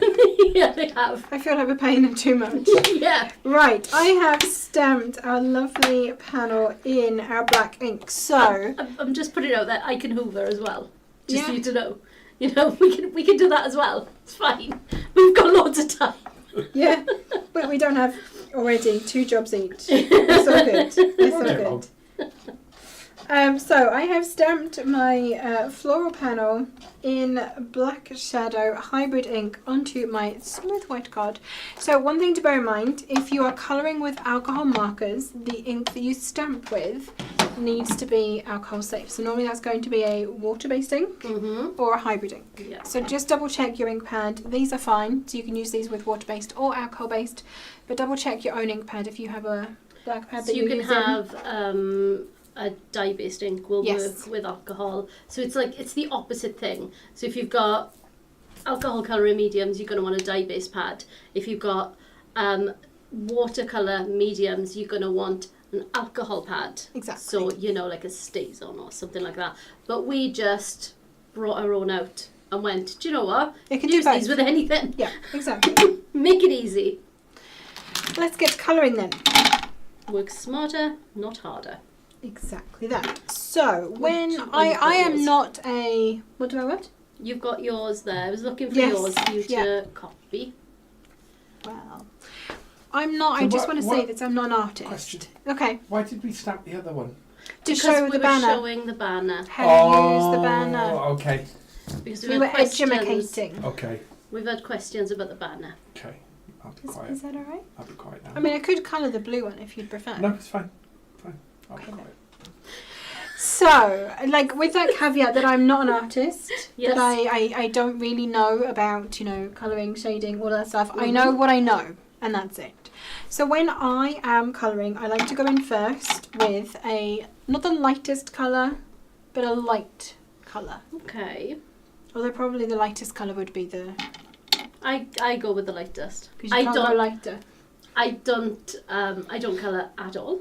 Yeah, they have. I feel like we're paying them too much. Yeah. Right, I have stamped our lovely panel in our black ink. So, I'm just putting it out there. I can hoover as well. Just for Yeah. you to know. You know, we can do that as well. It's fine. We've got loads of time. yeah, but we don't have already 2 jobs each. It's all good. It's all Okay, good. So I have stamped my floral panel in black shadow hybrid ink onto my smooth white card. So one thing to bear in mind, if you are colouring with alcohol markers, the ink that you stamp with needs to be alcohol safe. So normally that's going to be a water-based ink or a hybrid ink. Yeah. So just double check your ink pad. These are fine, so you can use these with water-based or alcohol-based, but double check your own ink pad if you have a black pad So that you can using. have a dye-based ink will Yes. work with alcohol. So it's like, it's the opposite thing. So if you've got alcohol colouring mediums, you're going to want a dye-based pad. If you've got watercolour mediums, you're going to want an alcohol pad. Exactly. So, you know, like a StazOn or something like that. But we just brought our own out and went, do you know what? You can do Use these both. with anything. Yeah, exactly. Make it easy. Let's get to colouring then. Work smarter, not harder. Exactly that. So when you've I got am yours. not a what do I want? You've got yours there. I was looking for Yes, yours for you yeah. to copy. Well, I'm not. So I just what- want to say what- that I'm not an artist. Question. Okay, Why did we stamp the other one? to Because show we the were banner. showing the banner. How to use the banner. Okay, Because We we've were had questions. edumacating. okay, We've had questions about the banner. okay. I'll be Is quiet. that alright? I'll be quiet now. I mean, I could colour the blue one if you'd prefer. No, it's fine. Fine. I'll Okay, be then. quiet. So, like, with that caveat that I'm not an artist, Yes. that I don't really know about, you know, colouring, shading, all that stuff. I know what I know, and that's it. So when I am colouring, I like to go in first with not the lightest colour, but a light colour. Okay. Although probably the lightest colour would be the... I go with the lightest. Because you I can't don't- go lighter. I don't colour at all,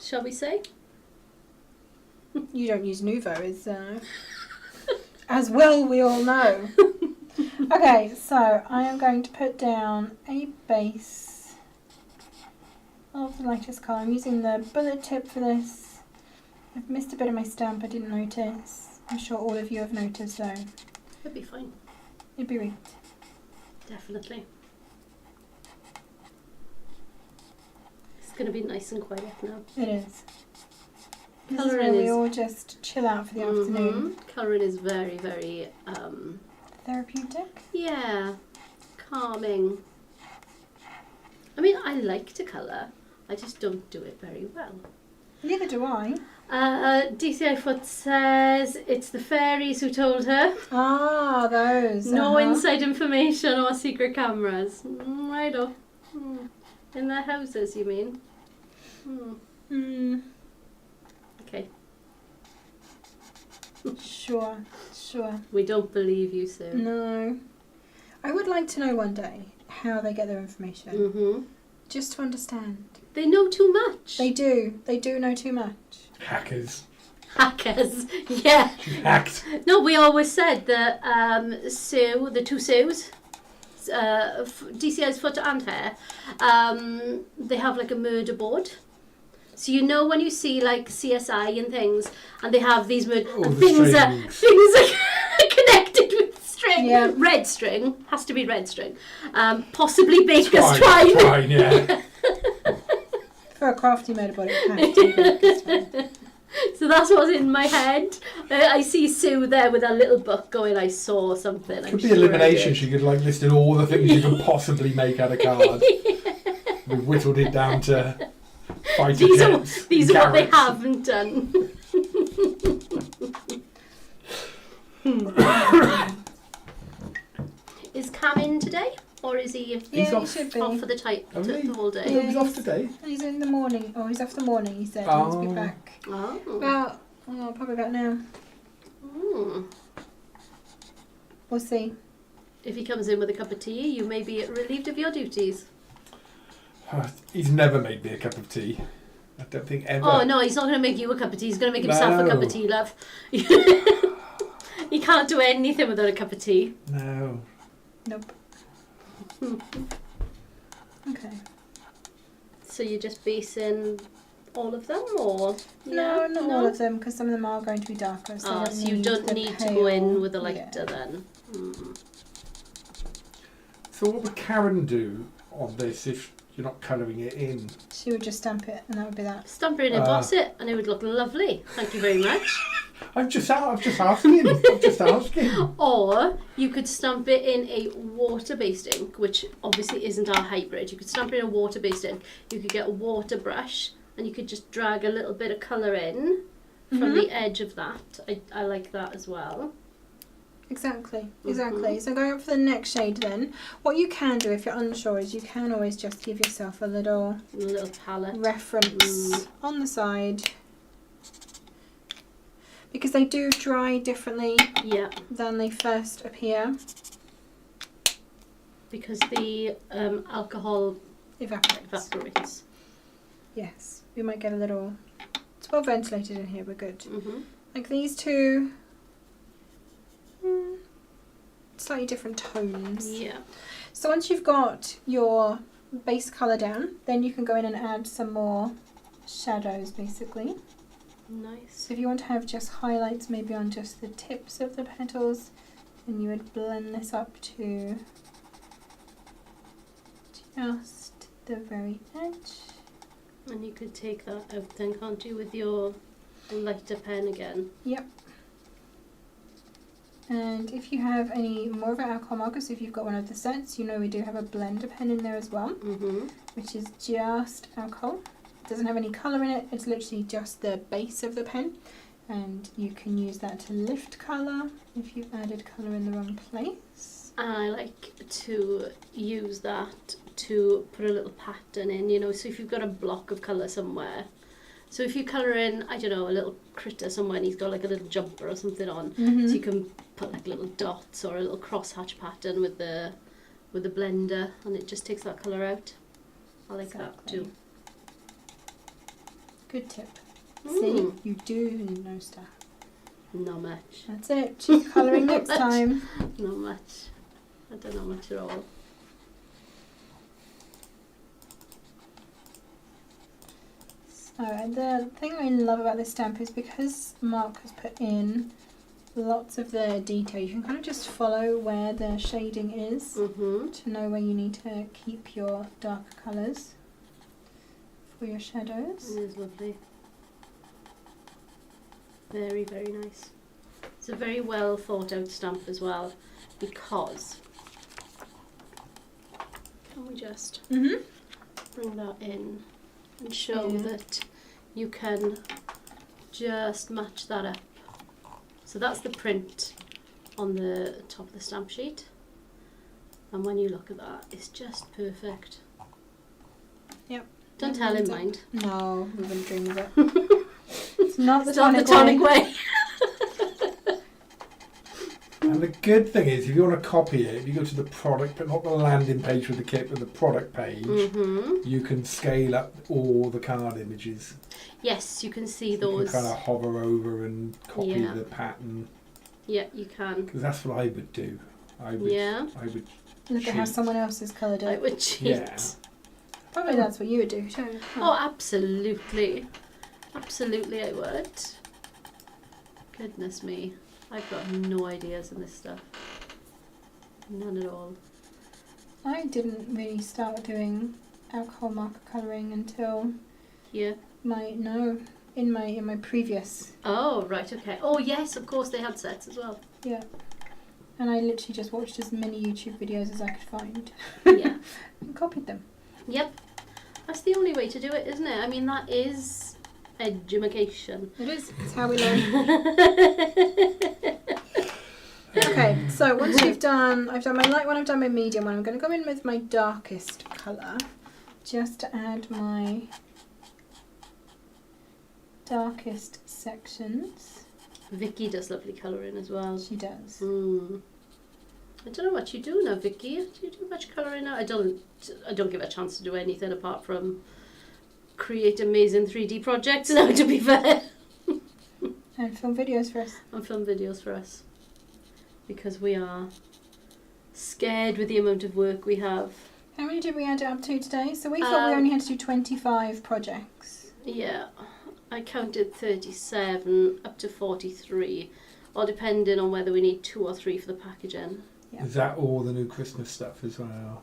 shall we say? You don't use Nuvo, as well we all know. Okay, so I am going to put down a base of the lightest colour. I'm using the bullet tip for this. I've missed a bit of my stamp, I didn't notice. I'm sure all of you have noticed though. It'd be fine. It'd be right. Definitely. It's going to be nice and quiet now. It is. This is Colouring where we is- all just chill out for the afternoon. Colouring is very, very, Therapeutic? yeah, calming. I mean, I like to colour. I just don't do it very well. Neither do I. DCI Foot says it's the fairies who told her. Ah, those. No inside information or secret cameras. Righto. In their houses, you mean? Okay. Sure. We don't believe you, Sue. No. I would like to know one day how they get their information. Just to understand. They know too much. They do. They do know too much. Hackers. Hackers. Yeah. She hacked. No, we always said that Sue, the two Sues, DCI's Foot and Hair, they have like a murder board. So you know when you see like CSI and things, and they have these things are connected with string. Yeah. Red string has to be red string. Possibly baker's Twine, twine. yeah. For a crafty murder body, it has to be baker's twine. So that's what's in my head. I see Sue there with her little book going, I saw something. Could be elimination. She could like listed all the things you could possibly make out of card. We whittled it down to fighter jets. These are what they haven't done. Is Cam in today? Or is he He's off. He should be. off for the whole day? Yeah, he's off today. He's in the morning. Oh, he's off the morning, he said. Oh. He'll be back. Oh. Probably about now. We'll see. If he comes in with a cup of tea, you may be relieved of your duties. He's never made me a cup of tea. I don't think ever. Oh no, he's not going to make you a cup of tea. He's going to make himself a cup of tea, love. He can't do anything without a cup of tea. No. Nope. Okay. So you're just basing all of them, or No, not all of them, because some of them are going to be darker. So, so you don't need to go in with a lighter then. So what would Karen do on this if you're not colouring it in? She would just stamp it, and that would be that. Stamp it in and emboss it, and it would look lovely. Thank you very much. I'm just asking. Or you could stamp it in a water-based ink, which obviously isn't our hybrid. You could stamp it in a water-based ink. You could get a water brush, and you could just drag a little bit of colour in from the edge of that. I like that as well. Exactly. So going up for the next shade then, what you can do if you're unsure is you can always just give yourself a little palette reference on the side, because they do dry differently than they first appear. Because the alcohol evaporates. Yes, we might get a little. It's well ventilated in here. We're good. Like these two. Slightly different tones. Yeah. So once you've got your base colour down, then you can go in and add some more shadows basically. Nice. So if you want to have just highlights maybe on just the tips of the petals, then you would blend this up to just the very edge. And you could take that out then, can't you, with your lighter pen again? Yep. And if you have any more of our alcohol markers, if you've got one of the sets, you know we do have a blender pen in there as well, which is just alcohol. It doesn't have any colour in it, it's literally just the base of the pen. And you can use that to lift colour if you've added colour in the wrong place. And I like to use that to put a little pattern in, you know, so if you've got a block of colour somewhere. So if you colour in, I don't know, a little critter somewhere and he's got like a little jumper or something on, so you can put like little dots or a little crosshatch pattern with the blender, and it just takes that colour out. I like that too. Good tip. See, you do know stuff. Not much. That's it. Choose colouring next time. Not much. I don't know much at all. So the thing I love about this stamp is because Mark has put in lots of the detail, you can kind of just follow where the shading is to know where you need to keep your darker colours for your shadows. It is lovely. Very, very nice. It's a very well thought out stamp as well, because can we just bring that in and show that you can just match that up. So that's the print on the top of the stamp sheet. And when you look at that, it's just perfect. Yep. Don't tell him, mind. No, we wouldn't dream of it. It's not the It's not tonic the tonic way. way. And the good thing is, if you want to copy it, if you go to the product, but not the landing page with the kit, but the product page, you can scale up all the card images. Yes, you can see You those. can kind of hover over and copy Yeah. the pattern. Yeah, you can. Because that's what I would do. I would. Yeah. I would. Look at how cheat. someone else has coloured I it. would cheat. Yeah. Probably that's what you would do too. Oh, absolutely. Absolutely I would. Goodness me. I've got no ideas in this stuff. None at all. I didn't really start doing alcohol marker colouring until Here. in my previous. Oh, right, okay. Oh, yes, of course they had sets as well. Yeah. And I literally just watched as many YouTube videos as I could find Yeah. and copied them. Yep. That's the only way to do it, isn't it? I mean, that is education. It is. It's how we learn. Okay, so once I've done my light one, I've done my medium one. I'm going to go in with my darkest colour, just to add my darkest sections. Vicky does lovely colouring as well. She does. I don't know what you do now, Vicky. Do you do much colouring now? I don't give a chance to do anything apart from create amazing 3D projects now, to be fair. And film videos for us. And film videos for us. Because we are scared with the amount of work we have. How many did we add it up to today? So we thought we only had to do 25 projects. Yeah, I counted 37 up to 43, or depending on whether we need 2 or 3 for the packaging. Yeah. Is that all the new Christmas stuff as well?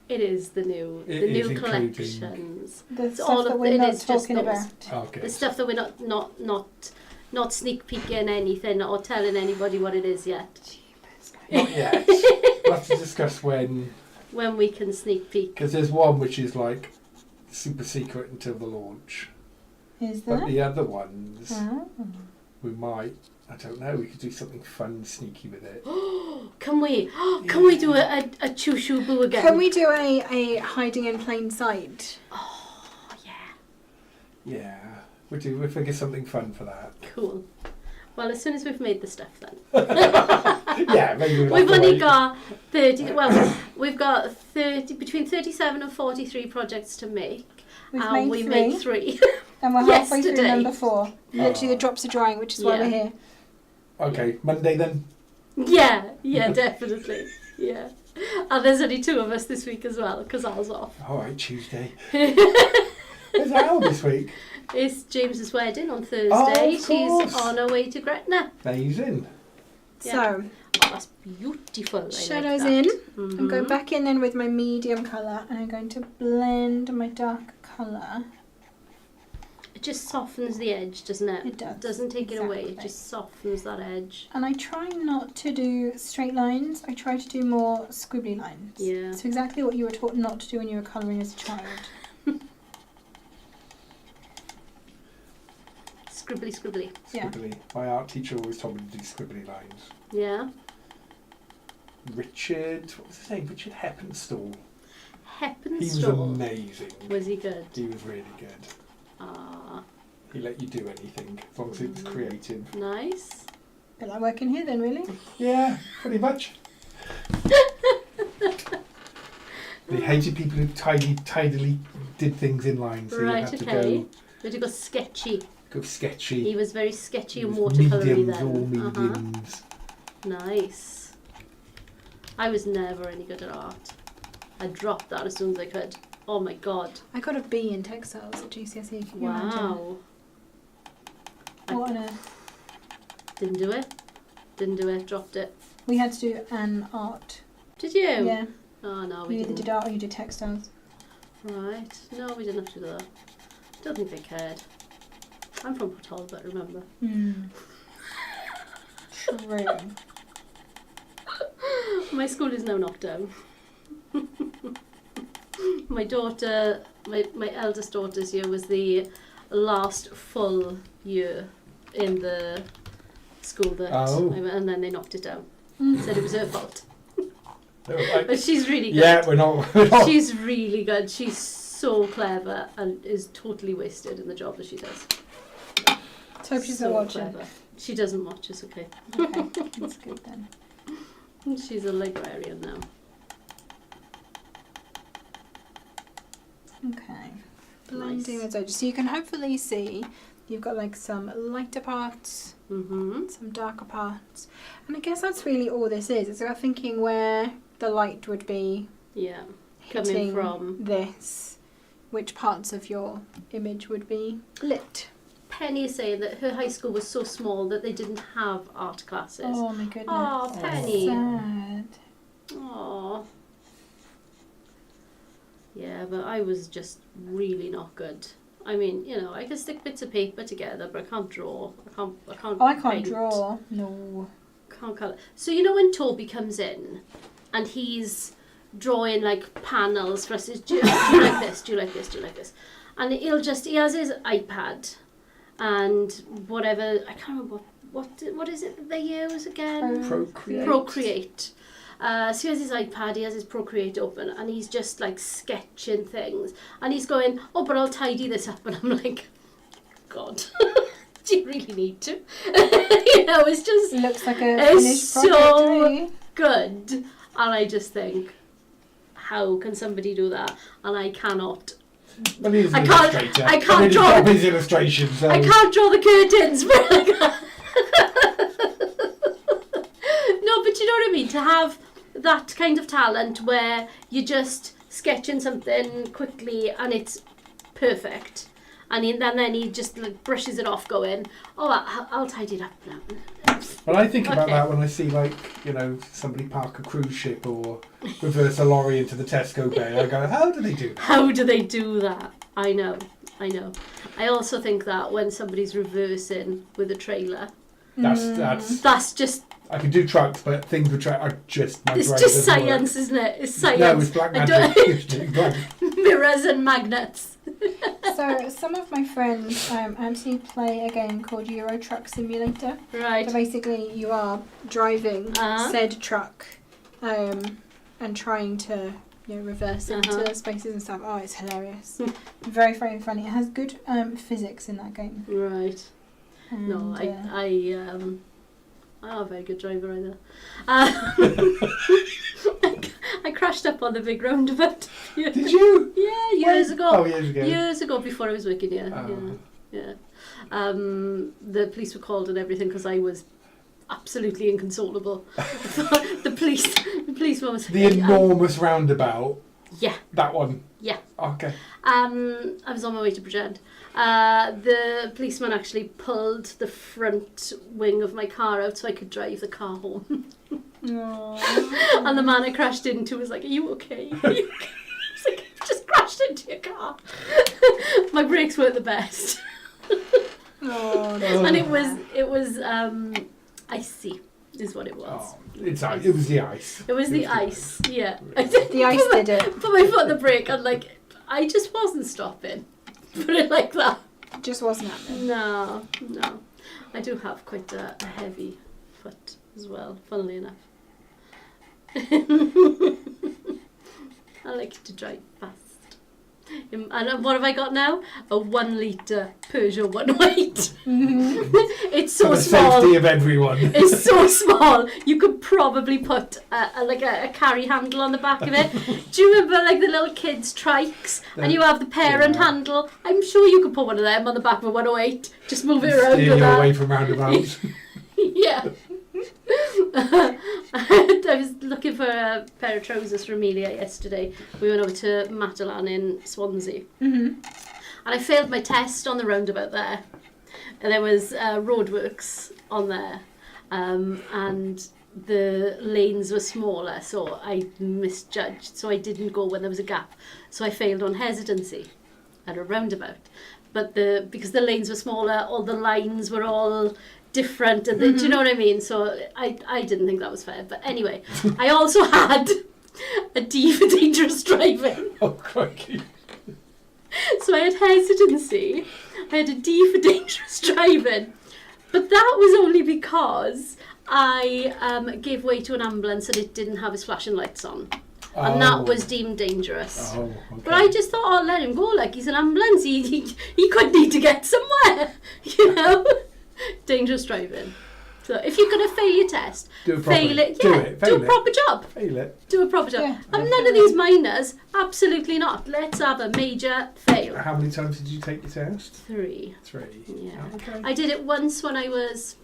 It is the new It the is new including- collections. The It's stuff all that of- we're it not is just talking those. about. Okay. The stuff that we're not sneak peeking anything or telling anybody what it is yet. Not yet. We'll have to discuss when When we can sneak peek. because there's one which is like super secret until the launch. Is But there? the other ones, Oh. we might. I don't know. We could do something fun, sneaky with it. Can we? Can we do a choo shoo boo again? Can we do a hiding in plain sight? Oh yeah. Yeah, we'll figure something fun for that. Cool. Well, as soon as we've made the stuff, then. Yeah, maybe We've only got 30. Well, we've got 30 between 37 and 43 projects to make. We've and made we 3. made 3. And we're halfway through Yesterday. number 4. Literally the drops are drying, which is why we're here. Okay, Monday then. Yeah, definitely. Yeah. And there's only 2 of us this week as well, because I was off. All right, Tuesday. Is Al this week? It's James's wedding on Thursday. Oh, of She's course. on her way to Gretna. Amazing. Yeah. So, Oh, that's beautiful. I shadows like in. that. I'm going back in then with my medium colour and I'm going to blend my dark colour. It just softens the edge, doesn't it? It does. It doesn't take it away. It Exactly. just softens that edge. And I try not to do straight lines. I try to do more squiggly lines. Yeah. So exactly what you were taught not to do when you were colouring as a child. Scribbly, scribbly. Yeah. Scribbly. My art teacher always told me to do scribbly lines. Yeah. Richard, what was his name? Richard Heppenstall. He was Heppenstall. amazing. Was he good? He was really good. Ah, He let you do anything as long as it was creative. nice. Bit like working here then, really. Yeah, pretty much. They hated people who tidily did things in line, so Right, you had to okay. But he got sketchy. go sketchy. He was very sketchy It and was watercolory mediums, all then. mediums. Nice. I was never any good at art. I dropped that as soon as I could. Oh my god. I got a B in textiles at GCSE. Can you imagine? Wow. What on earth? Didn't do it. Didn't do it. Dropped it. We had to do an art. Did you? Yeah. Oh no, You we either didn't. did art or you did textiles. Right. No, we didn't have to do that. Don't think they cared. I'm from Port Talbot, remember? True. My school is now knocked down. my daughter, my eldest daughter's year was the last full year in the school that and then they knocked it down. Said it was her fault. But she's really good. Yeah, we're not. She's really good. She's so clever and is totally wasted in the job that she does. So she's not watching. Clever. She doesn't watch, it's okay. Okay, that's good then. She's a librarian now. Okay. Blending those edges. So you can hopefully see you've got like some lighter parts, some darker parts. And I guess that's really all this is. It's about thinking where the light would be hitting coming from this, which parts of your image would be lit. Penny is saying that her high school was so small that they didn't have art classes. Oh my goodness. Oh, Penny. Sad. Oh. Yeah, but I was just really not good. I mean, you know, I can stick bits of paper together, but I can't draw. I can't I can't paint. draw. No. Can't colour. So you know when Toby comes in and he's drawing like panels for us, do you like this? Do you like this? Do you like this? And he has his iPad and whatever, I can't remember what is it that they use again? Procreate. So he has his iPad, he has his Procreate open, and he's just like sketching things. And he's going, oh, but I'll tidy this up. And I'm like, God, do you really need to? You know, it's just... It looks like a finished project, so really. good. And I just think, how can somebody do that? And I cannot. Well, he's an I illustrator. can't draw his illustrations. So. I can't draw the curtains. But no, but you know what I mean? To have that kind of talent where you're just sketching something quickly and it's perfect. And then he just like brushes it off going, oh, I'll tidy it up now. Well, I think about that when I see, like, you know, somebody park a cruise ship or reverse a lorry into the Tesco bay. I go, how do they do that? How do they do that? I know. I also think that when somebody's reversing with a trailer, that's just... I can do trucks, but things with trucks are just my brain. It's just science, isn't it? It's science. No, it's black magic. Mirrors and magnets. So some of my friends actually play a game called Euro Truck Simulator. Right. So basically you are driving said truck and trying to reverse into spaces and stuff. Oh, it's hilarious. Very, very funny. It has good physics in that game. Right. And, no, I'm not a very good driver either. I crashed up on the big roundabout. Did you? Yeah, years ago. Oh, years ago. Years ago, before I was working here. Oh. Yeah. The police were called and everything because I was absolutely inconsolable. the policeman was... The enormous roundabout. Yeah. That one. Yeah. Okay. I was on my way to Bridgend. The policeman actually pulled the front wing of my car out so I could drive the car home. And the man I crashed into was like, are you okay? Are you okay? I was like, I just crashed into your car. My brakes weren't the best. And it was icy is what it was. Oh, it was the ice. It was the ice, yeah. The ice did it. Put my foot on the brake and like, I just wasn't stopping. Put it like that. Just wasn't happening. No. I do have quite a heavy foot as well, funnily enough. I like to drive fast. And what have I got now? A 1 litre Peugeot 1.8. It's so For the small. safety of everyone. It's so small. You could probably put a carry handle on the back of it. Do you remember like the little kids' trikes? And you have the parent handle. I'm sure you could put one of them on the back of a 108. Just move it around Steer with you that. away from roundabouts. Yeah. I was looking for a pair of trousers for Amelia yesterday. We went over to Matalan in Swansea. And I failed my test on the roundabout there. And there was roadworks on there. And the lanes were smaller, so I misjudged. So I didn't go when there was a gap. So I failed on hesitancy at a roundabout. But because the lanes were smaller, all the lines were all different, and do you know what I mean? So I didn't think that was fair. But anyway, I also had a D for dangerous driving. Oh, crikey. So I had hesitancy. I had a D for dangerous driving. But that was only because I gave way to an ambulance and it didn't have its flashing lights on. And that was deemed dangerous. Oh, okay. But I just thought, oh, let him go, like he's an ambulance. He could need to get somewhere, you know? Dangerous driving. So if you're going to fail your test, fail it. Yeah, do a proper job. Fail it. Do a proper job. Yeah. And none of these minors, absolutely not. Let's have a major fail. How many times did you take the test? 3. 3. Yeah. Oh, okay. I did it once when I was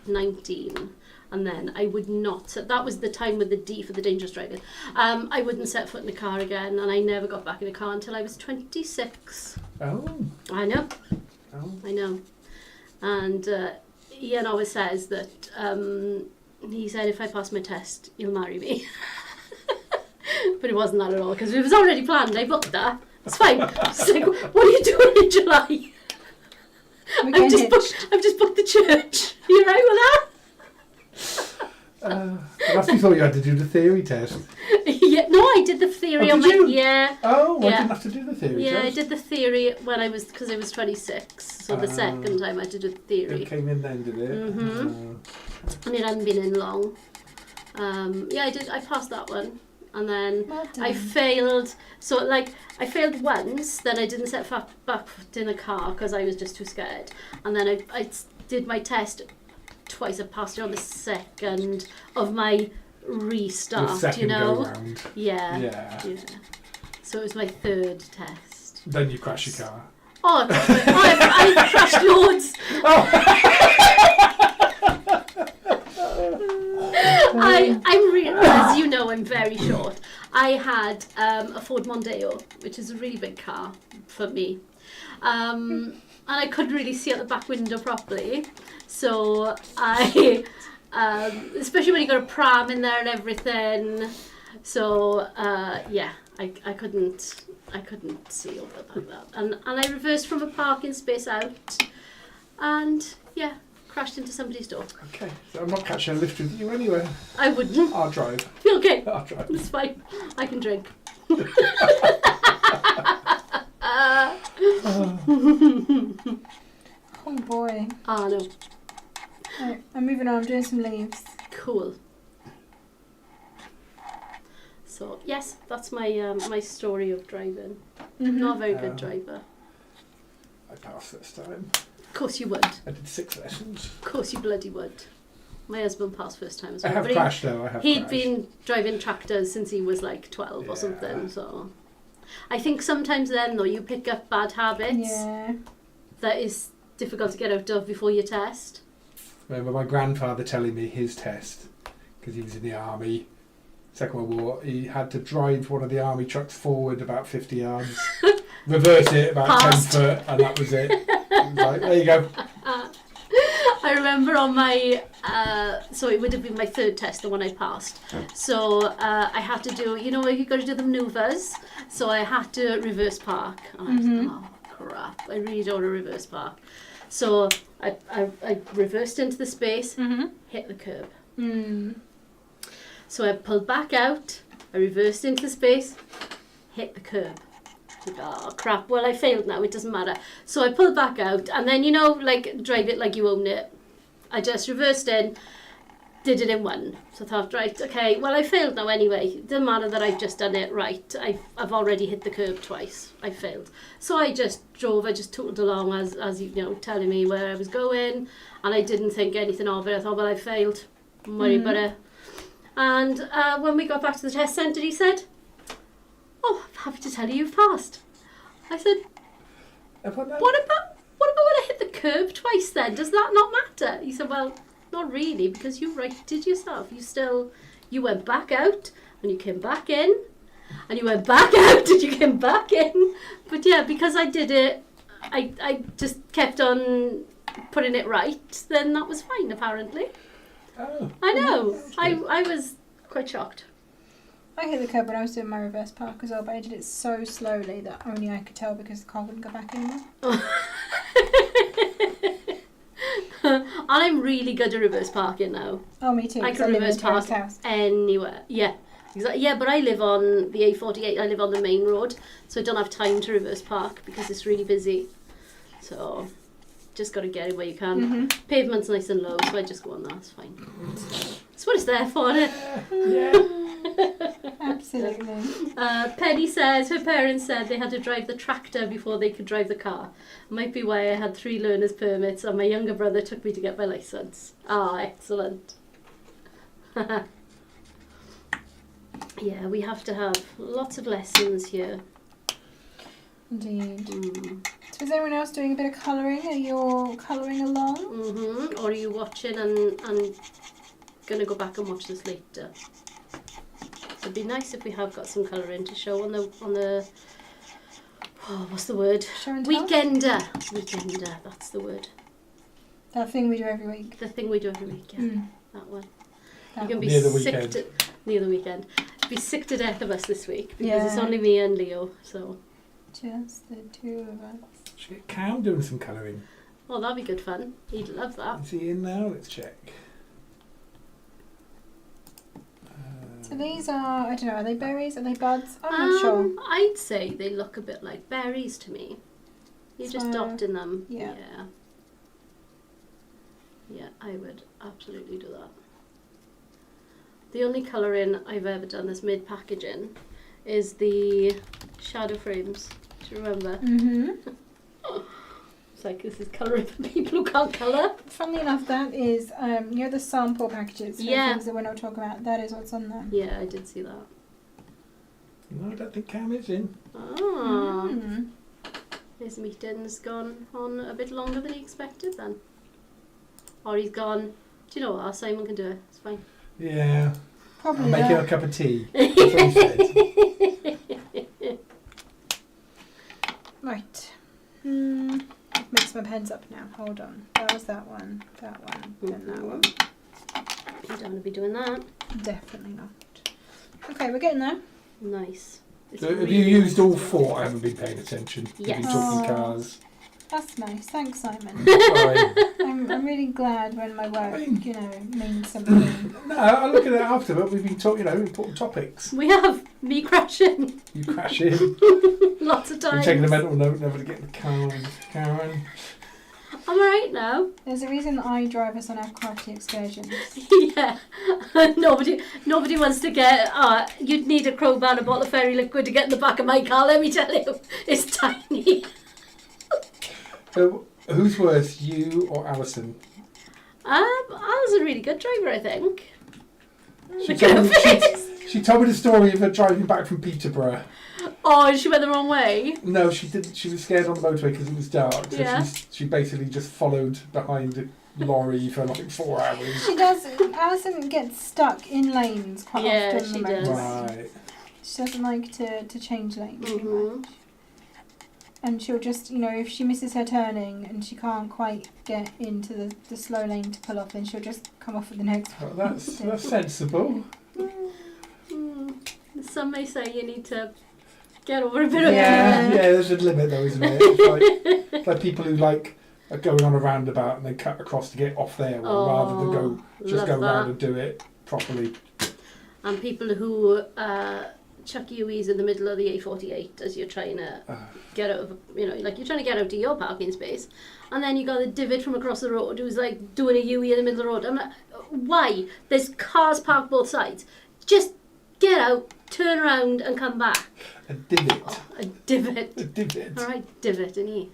19. And then I would not. That was the time with the D for the dangerous driving. I wouldn't set foot in a car again, and I never got back in a car until I was 26. Oh. I know. Oh. I know. And Ian always says that he said if I pass my test, you'll marry me. But it wasn't that at all because it was already planned. I booked that. It's fine. It's like, what are you doing in July? I've just booked the church. You right with that? That's before you had to do the theory test. Yeah, no, I did the theory on did you? yeah. Oh, I Yeah. didn't have to do the theory Yeah, test. I did the theory when I was because I was 26. So the second time I did the theory, It came in then, did it? and it hadn't been in long. Yeah, I did. I passed that one, and then I failed. So like I failed once, then I didn't set back in the car because I was just too scared, and then I did my test twice. I passed it on the second of my restart. The second you know. go round. Yeah. So it was my third test. Then you crash your car. Oh, I crashed loads. I'm really, as you know, I'm very short. I had a Ford Mondeo, which is a really big car for me. And I couldn't really see out the back window properly. So I, especially when you got a pram in there and everything. So yeah, I couldn't see all that like that. And I reversed from a parking space out, and yeah, crashed into somebody's door. Okay, so I'm not catching a lift with you anyway. I wouldn't. I'll drive. Okay, I'll drive. it's fine. I can drink. Oh boy. Ah, no. Right, I'm moving on. I'm doing some leaves. Cool. So yes, that's my my story of driving. Not a very good driver. I passed this time. Of course you would. I did 6 lessons. Of course you bloody would. My husband passed first time as I well. have but crashed though, I have He'd crashed. been driving tractors since he was like 12 or something, so... I think sometimes then though you pick up bad habits Yeah. that is difficult to get out of before your test. Remember my grandfather telling me his test, because he was in the army, Second World War, he had to drive one of the army trucks forward about 50 yards, reverse it about Passed. 10 foot, and that was it. It was like, there you go. I remember on my, so it would have been my third test, the one I passed. So I had to do, you know, you've got to do the manoeuvres. So I had to reverse park. And I was like, oh crap, I really don't want to reverse park. So I reversed into the space, hit the curb. So I pulled back out, I reversed into the space, hit the curb. Oh crap, well I failed now, it doesn't matter. So I pulled back out and then, you know, like drive it like you own it. I just reversed in, did it in one. So I thought, right, okay, well I failed now anyway. It doesn't matter that I've just done it right. I've already hit the curb twice. I failed. So I just drove, I just tootled along as you know, telling me where I was going, and I didn't think anything of it. I thought, well I failed. Don't worry about it. And when we got back to the test centre, he said, oh, I'm happy to tell you you've passed. I said, what about when I hit the curb twice then? Does that not matter? He said, well, not really, because you righted yourself. You went back out and you came back in, and you went back out and you came back in. But yeah, because I did it, I just kept on putting it right, then that was fine apparently. Oh. I know. I was quite shocked. I hit the curb when I was doing my reverse park as well, but I did it so slowly that only I could tell because the car wouldn't go back anymore. And I'm really good at reverse parking now. Oh, me too. I 'cause can live in reverse a terraced park house. anywhere. Yeah, Exactly. Yeah, but I live on the A48. I live on the main road, so I don't have time to reverse park because it's really busy. So just got to get it where you can. Pavement's nice and low, so I just go on that. It's fine. That's what it's there for, isn't it? Absolutely. Penny says her parents said they had to drive the tractor before they could drive the car. Might be why I had 3 learner's permits and my younger brother took me to get my licence. Ah, excellent. Yeah, we have to have lots of lessons here. Indeed. So is anyone else doing a bit of colouring? Are you all colouring along? Or are you watching and going to go back and watch this later? It'd be nice if we have got some colouring to show on the what's the word? Show and tell? Weekender, that's the word. That thing we do every week. The thing we do every week, yeah. That one. That You're going to be Near the sick weekend. near the weekend. Be sick to death of us this week because Yeah. it's only me and Leo, so. Just the 2 of us. Should get Cam doing some colouring. Oh, that'd be good fun. He'd love that. Is he in now? Let's check. So these are, I don't know, are they berries? Are they buds? I'm not sure. I'd say they look a bit like berries to me. You're just So, dotting them. yeah. Yeah, I would absolutely do that. The only colouring I've ever done that's mid-packaging is the shadow frames. Do you remember? It's like, this is colouring for people who can't colour. Funnily enough, that is, you know, the sample packages for Yeah. things that we're not talking about. That is what's on there. Yeah, I did see that. No, I don't think Cam is in. Ah, his meeting's gone on a bit longer than he expected then. Or he's gone, do you know what, Simon can do it, it's fine. Yeah. Probably I'll make him that. a cup of tea. That's what he said. Right. I've mixed my pens up now. Hold on. That was that one, then that one. You don't want to be doing that. Definitely not. Okay, we're getting there. Nice. It's So have really you used all nice. 4? I haven't been paying attention. You've Yes. been talking Oh. cars. That's nice. Thanks, Simon. Sorry. I'm really glad when my work, I mean- you know, means something. No, I'll look at it after, but we've been talking, important topics. We have me crashing You crash in. lots of You're times. taking a mental note never to get in the car with Karen. I'm alright now. There's a reason I drive us on our crafty excursions. Yeah. Nobody wants to get, you'd need a crowbar and a bottle of fairy liquid to get in the back of my car, let me tell you. It's tiny. So, who's worse, you or Alison? I was a really good driver, I think. She Look at told, her me, face. she told me the story of her driving back from Peterborough. Oh, she went the wrong way. No, she didn't. She was scared on the motorway because it was dark. So Yeah. she basically just followed behind a lorry for like 4 hours. She does. Alison gets stuck in lanes quite Yeah, often. on she the does. motorway. Right. She doesn't like to change lanes too Mhm. much. And she'll just, you know, if she misses her turning and she can't quite get into the slow lane to pull off, then she'll just come off at the next Well, one. that's sensible. Some may say you need to get over a bit of Yeah, there's a limit though, isn't it? It's like people who are going on a roundabout and they cut across to get off there, rather than love go that. round and do it properly. And people who chuck UEs in the middle of the A48 as you're trying to get out of, like you're trying to get out to your parking space, and then you got the divot from across the road who's like doing a UE in the middle of the road. I'm like, why? There's cars parked both sides. Just get out, turn around and come back. A divot. Oh, a divot. A divot. Alright, divot, innit?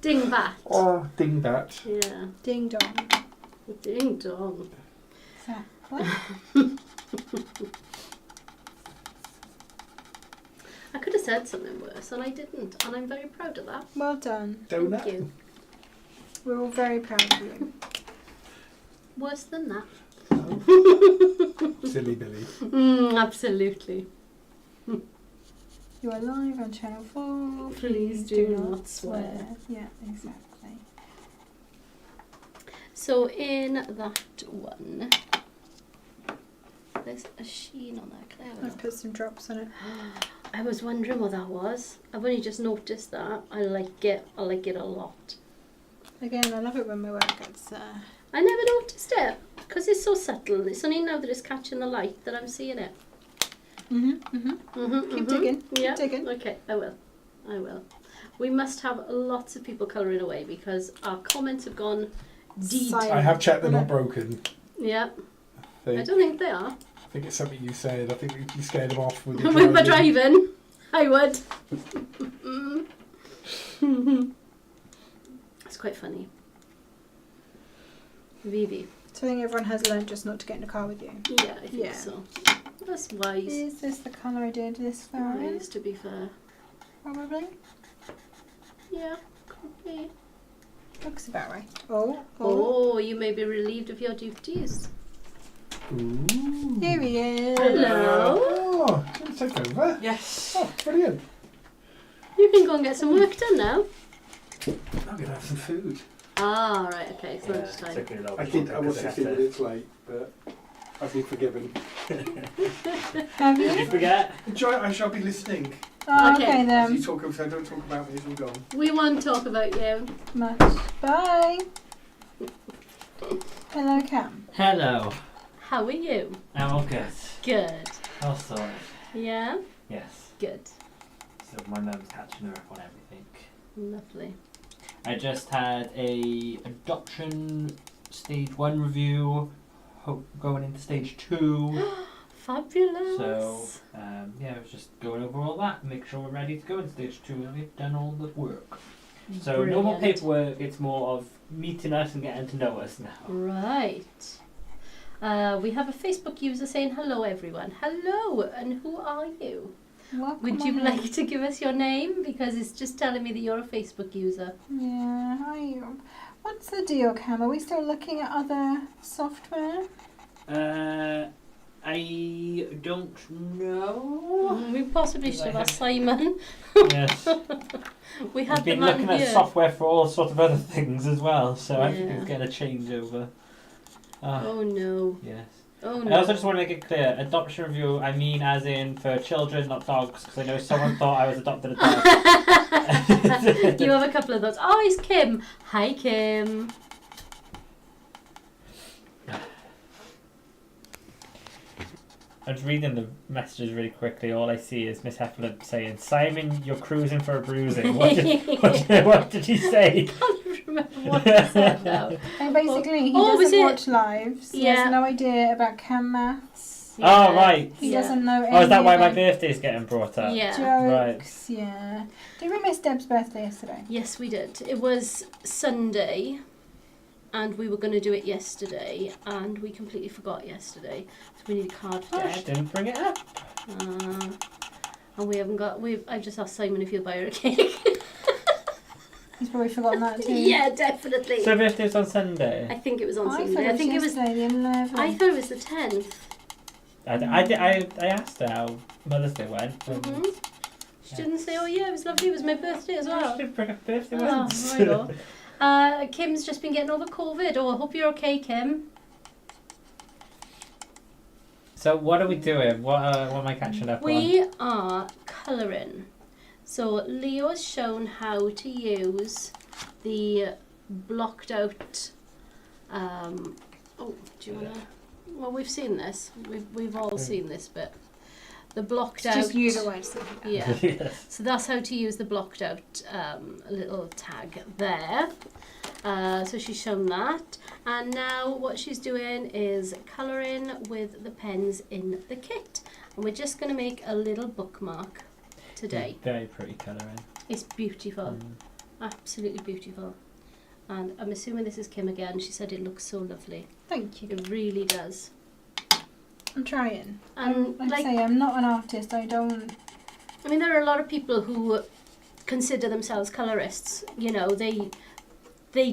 Dingbat. Oh, dingbat. Yeah. Ding dong. Ding dong. Exactly. I could have said something worse and I didn't, and I'm very proud of that. Well done. Donut. Thank you. We're all very proud of you. Worse than that. Silly Billy. Absolutely. You are live on Channel 4. Please do not swear. Yeah, exactly. So in that one, there's a sheen on there. Can I have a I've look? put some drops on it. I was wondering what that was. I've only just noticed that. I like it. I like it a lot. Again, I love it when my work gets... I never noticed it. Because it's so subtle. It's only now that it's catching the light that I'm seeing it. Keep digging. Yeah. Keep digging. Okay, I will. We must have lots of people colouring away because our comments have gone deep. Silent. I have checked they're not broken. Yeah. I I don't think they are. think it's something you said. I think you scared them off with With my driving, I would. It's quite funny. Vivi. So I think everyone has learned just not to get in a car with you. Yeah, I think so. That's wise. Is this the colour I did this flower in? Wise, to be fair. Probably. Yeah, could be. Looks about right. Oh. Oh, you may be relieved of your duties. Ooh. Here he is. Hello. Oh, you take over. Yes. Oh, brilliant. You can go and get some work done now. I'm gonna have some food. Ah, right, okay, it's lunchtime. Took me a little I bit did. I longer was 'cause 15 had to- minutes late, but I've been forgiven. Have Did you you? forget? Enjoy. I shall be listening. Oh, Okay. okay As then. you talk, so don't talk about me as we're gone. We won't talk about you. Much. Bye. Hello, Cam. Hello. How are you? I'm all good. Good. All sorted. Yeah? Yes. Good. So my mum's catching her up on everything. Lovely. I just had a adoption stage 1 review, going into stage 2. Fabulous. So yeah, I was just going over all that, make sure we're ready to go into stage 2 and we've done all the work. So no more Brilliant. paperwork, it's more of meeting us and getting to know us now. Right. We have a Facebook user saying hello everyone. Hello, and who are you? Welcome Would you on like to give us your name? Because it's just telling me that you're a Facebook user. Yeah, hi. What's the deal, Cam? Are we still looking at other software? I don't know. We possibly should have asked Simon. Yes. We had We've been the man looking at here. software for all sorts of other things as well, so I think Yeah. it's getting a changeover. Oh no. Yes. Oh I no. also just want to make it clear, adoption review, I mean as in for children, not dogs, because I know someone thought I was adopted a dog. You have a couple of those. Oh, it's Kim. Hi, Kim. I'm just reading the messages really quickly. All I see is Miss Heffler saying, Simon, you're cruising for a bruising. What did he say? I can't remember what he said now. And basically, he Oh, was doesn't it- watch lives. He Yeah. has no idea about Cam maths. Oh, right. He Yeah. doesn't know any Oh, is that why my of birthday's getting brought up? Yeah. jokes. Yeah. Did we miss Deb's birthday yesterday? Yes, we did. It was Sunday, and we were going to do it yesterday, and we completely forgot yesterday. So we need a card for Oh, she Deb. didn't bring it up. And we haven't got. I've just asked Simon if he'll buy her a cake. He's probably forgotten that too. Yeah, definitely. So her birthday's on Sunday. I think it was on I Sunday. thought I think it was. yesterday, the 11th. I thought it was the 10th. I asked her how Mother's Day went. and Hmm. She didn't say, "Oh yeah, it was lovely. It was my birthday as She well." didn't bring up birthday Oh, once. right on. Kim's just been getting over COVID. Oh, I hope you're okay, Kim. So what are we doing? What am I catching up on? We are colouring. So Leo has shown how to use the blocked out. Oh, do you wanna? Well, we've seen this. We've all seen this bit. The blocked It's out. just you that won't see. Yeah. Yes. So that's how to use the blocked out little tag there. So she's shown that. And now what she's doing is colouring with the pens in the kit. And we're just going to make a little bookmark today. Very pretty colouring. It's beautiful. Absolutely beautiful. And I'm assuming this is Kim again. She said it looks so lovely. Thank you. It really does. I'm trying. And Like I like, say, I'm not an artist. I don't. I mean, there are a lot of people who consider themselves colourists. You know, they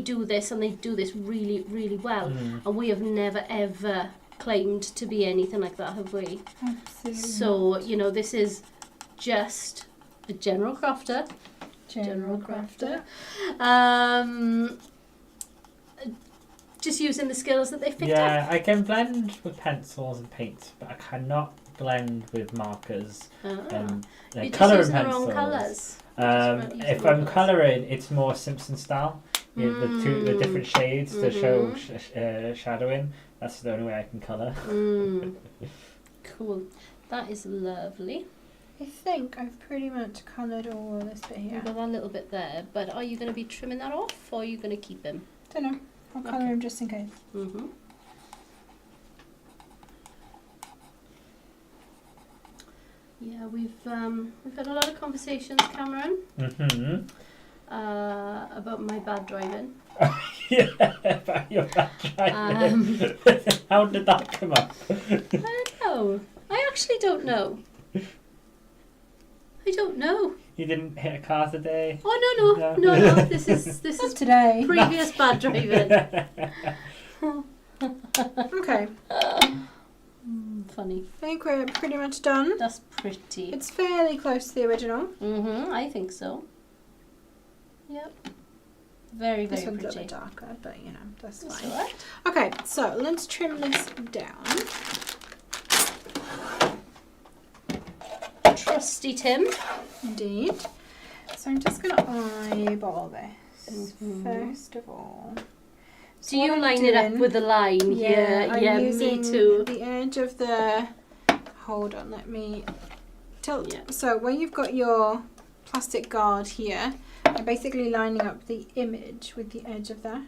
do this and they do this really, really well. And we have never ever claimed to be anything like that, have we? Absolutely. So, you know, this is just a general crafter. General crafter. Just using the skills that they've picked up. Yeah, I can blend with pencils and paints, but I cannot blend with markers and You're just colouring using the wrong pencils. colours. If I'm colouring, it's more Simpson style. The different shades to show shadowing. That's the only way I can colour. Cool. That is lovely. I think I've pretty much coloured all of this bit here. You've got that little bit there, but are you going to be trimming that off, or are you going to keep him? Don't know. I'll colour him just in case. Mm-hmm. Yeah, we've had a lot of conversations, Cameron, Mm-hmm. about my bad driving. Yeah, about your bad driving. How did that come up? I don't know. I actually don't know. I don't know. You didn't hit a car today? Oh no. This is Not today. previous bad driving. Okay. Funny. I think we're pretty much done. That's pretty. It's fairly close to the original. I think so. Yep. Very, This very one's a little pretty. bit darker, but you know, that's That's fine. all right. Okay, so let's trim this down. Trusty Tim. Indeed. So I'm just going to eyeball this first of all. Do you line it up with the line here? I'm Yeah, using me too. the edge of the... Hold on, let me tilt. Yeah. So where you've got your plastic guard here, I'm basically lining up the image with the edge of that.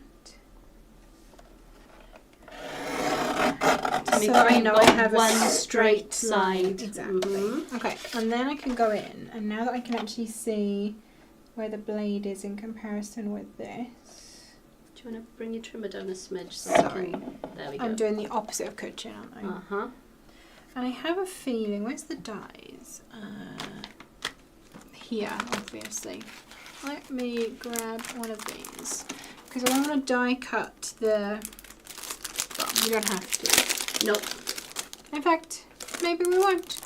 To make So sure I you've know got I have one a straight line. Exactly. Mhm. Okay, and then I can go in, and now that I can actually see where the blade is in comparison with this. Do you want to bring your trimmer down a smidge? So Sorry. I can, there we go. I'm doing the opposite of coaching, aren't I? Uh-huh. And I have a feeling, where's the dies? Here, obviously. Let me grab one of these. Because I want to die cut the... Well, you don't have to. Nope. In fact, maybe we won't.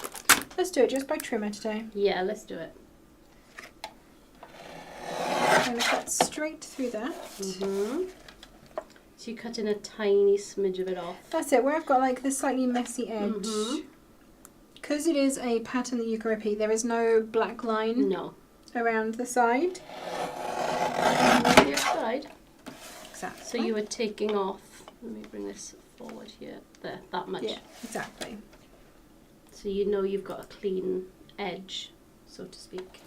Let's do it just by trimmer today. Yeah, let's do it. I'm going to cut straight through that. So you're cutting a tiny smidge of it off. That's it, where I've got like this slightly messy edge. Mhm. Because it is a pattern that you can repeat, there is no black line No. around the side. The other side. Exactly. So you were taking off. Let me bring this forward here. There, that much. Yeah, exactly. So you know you've got a clean edge, so to speak.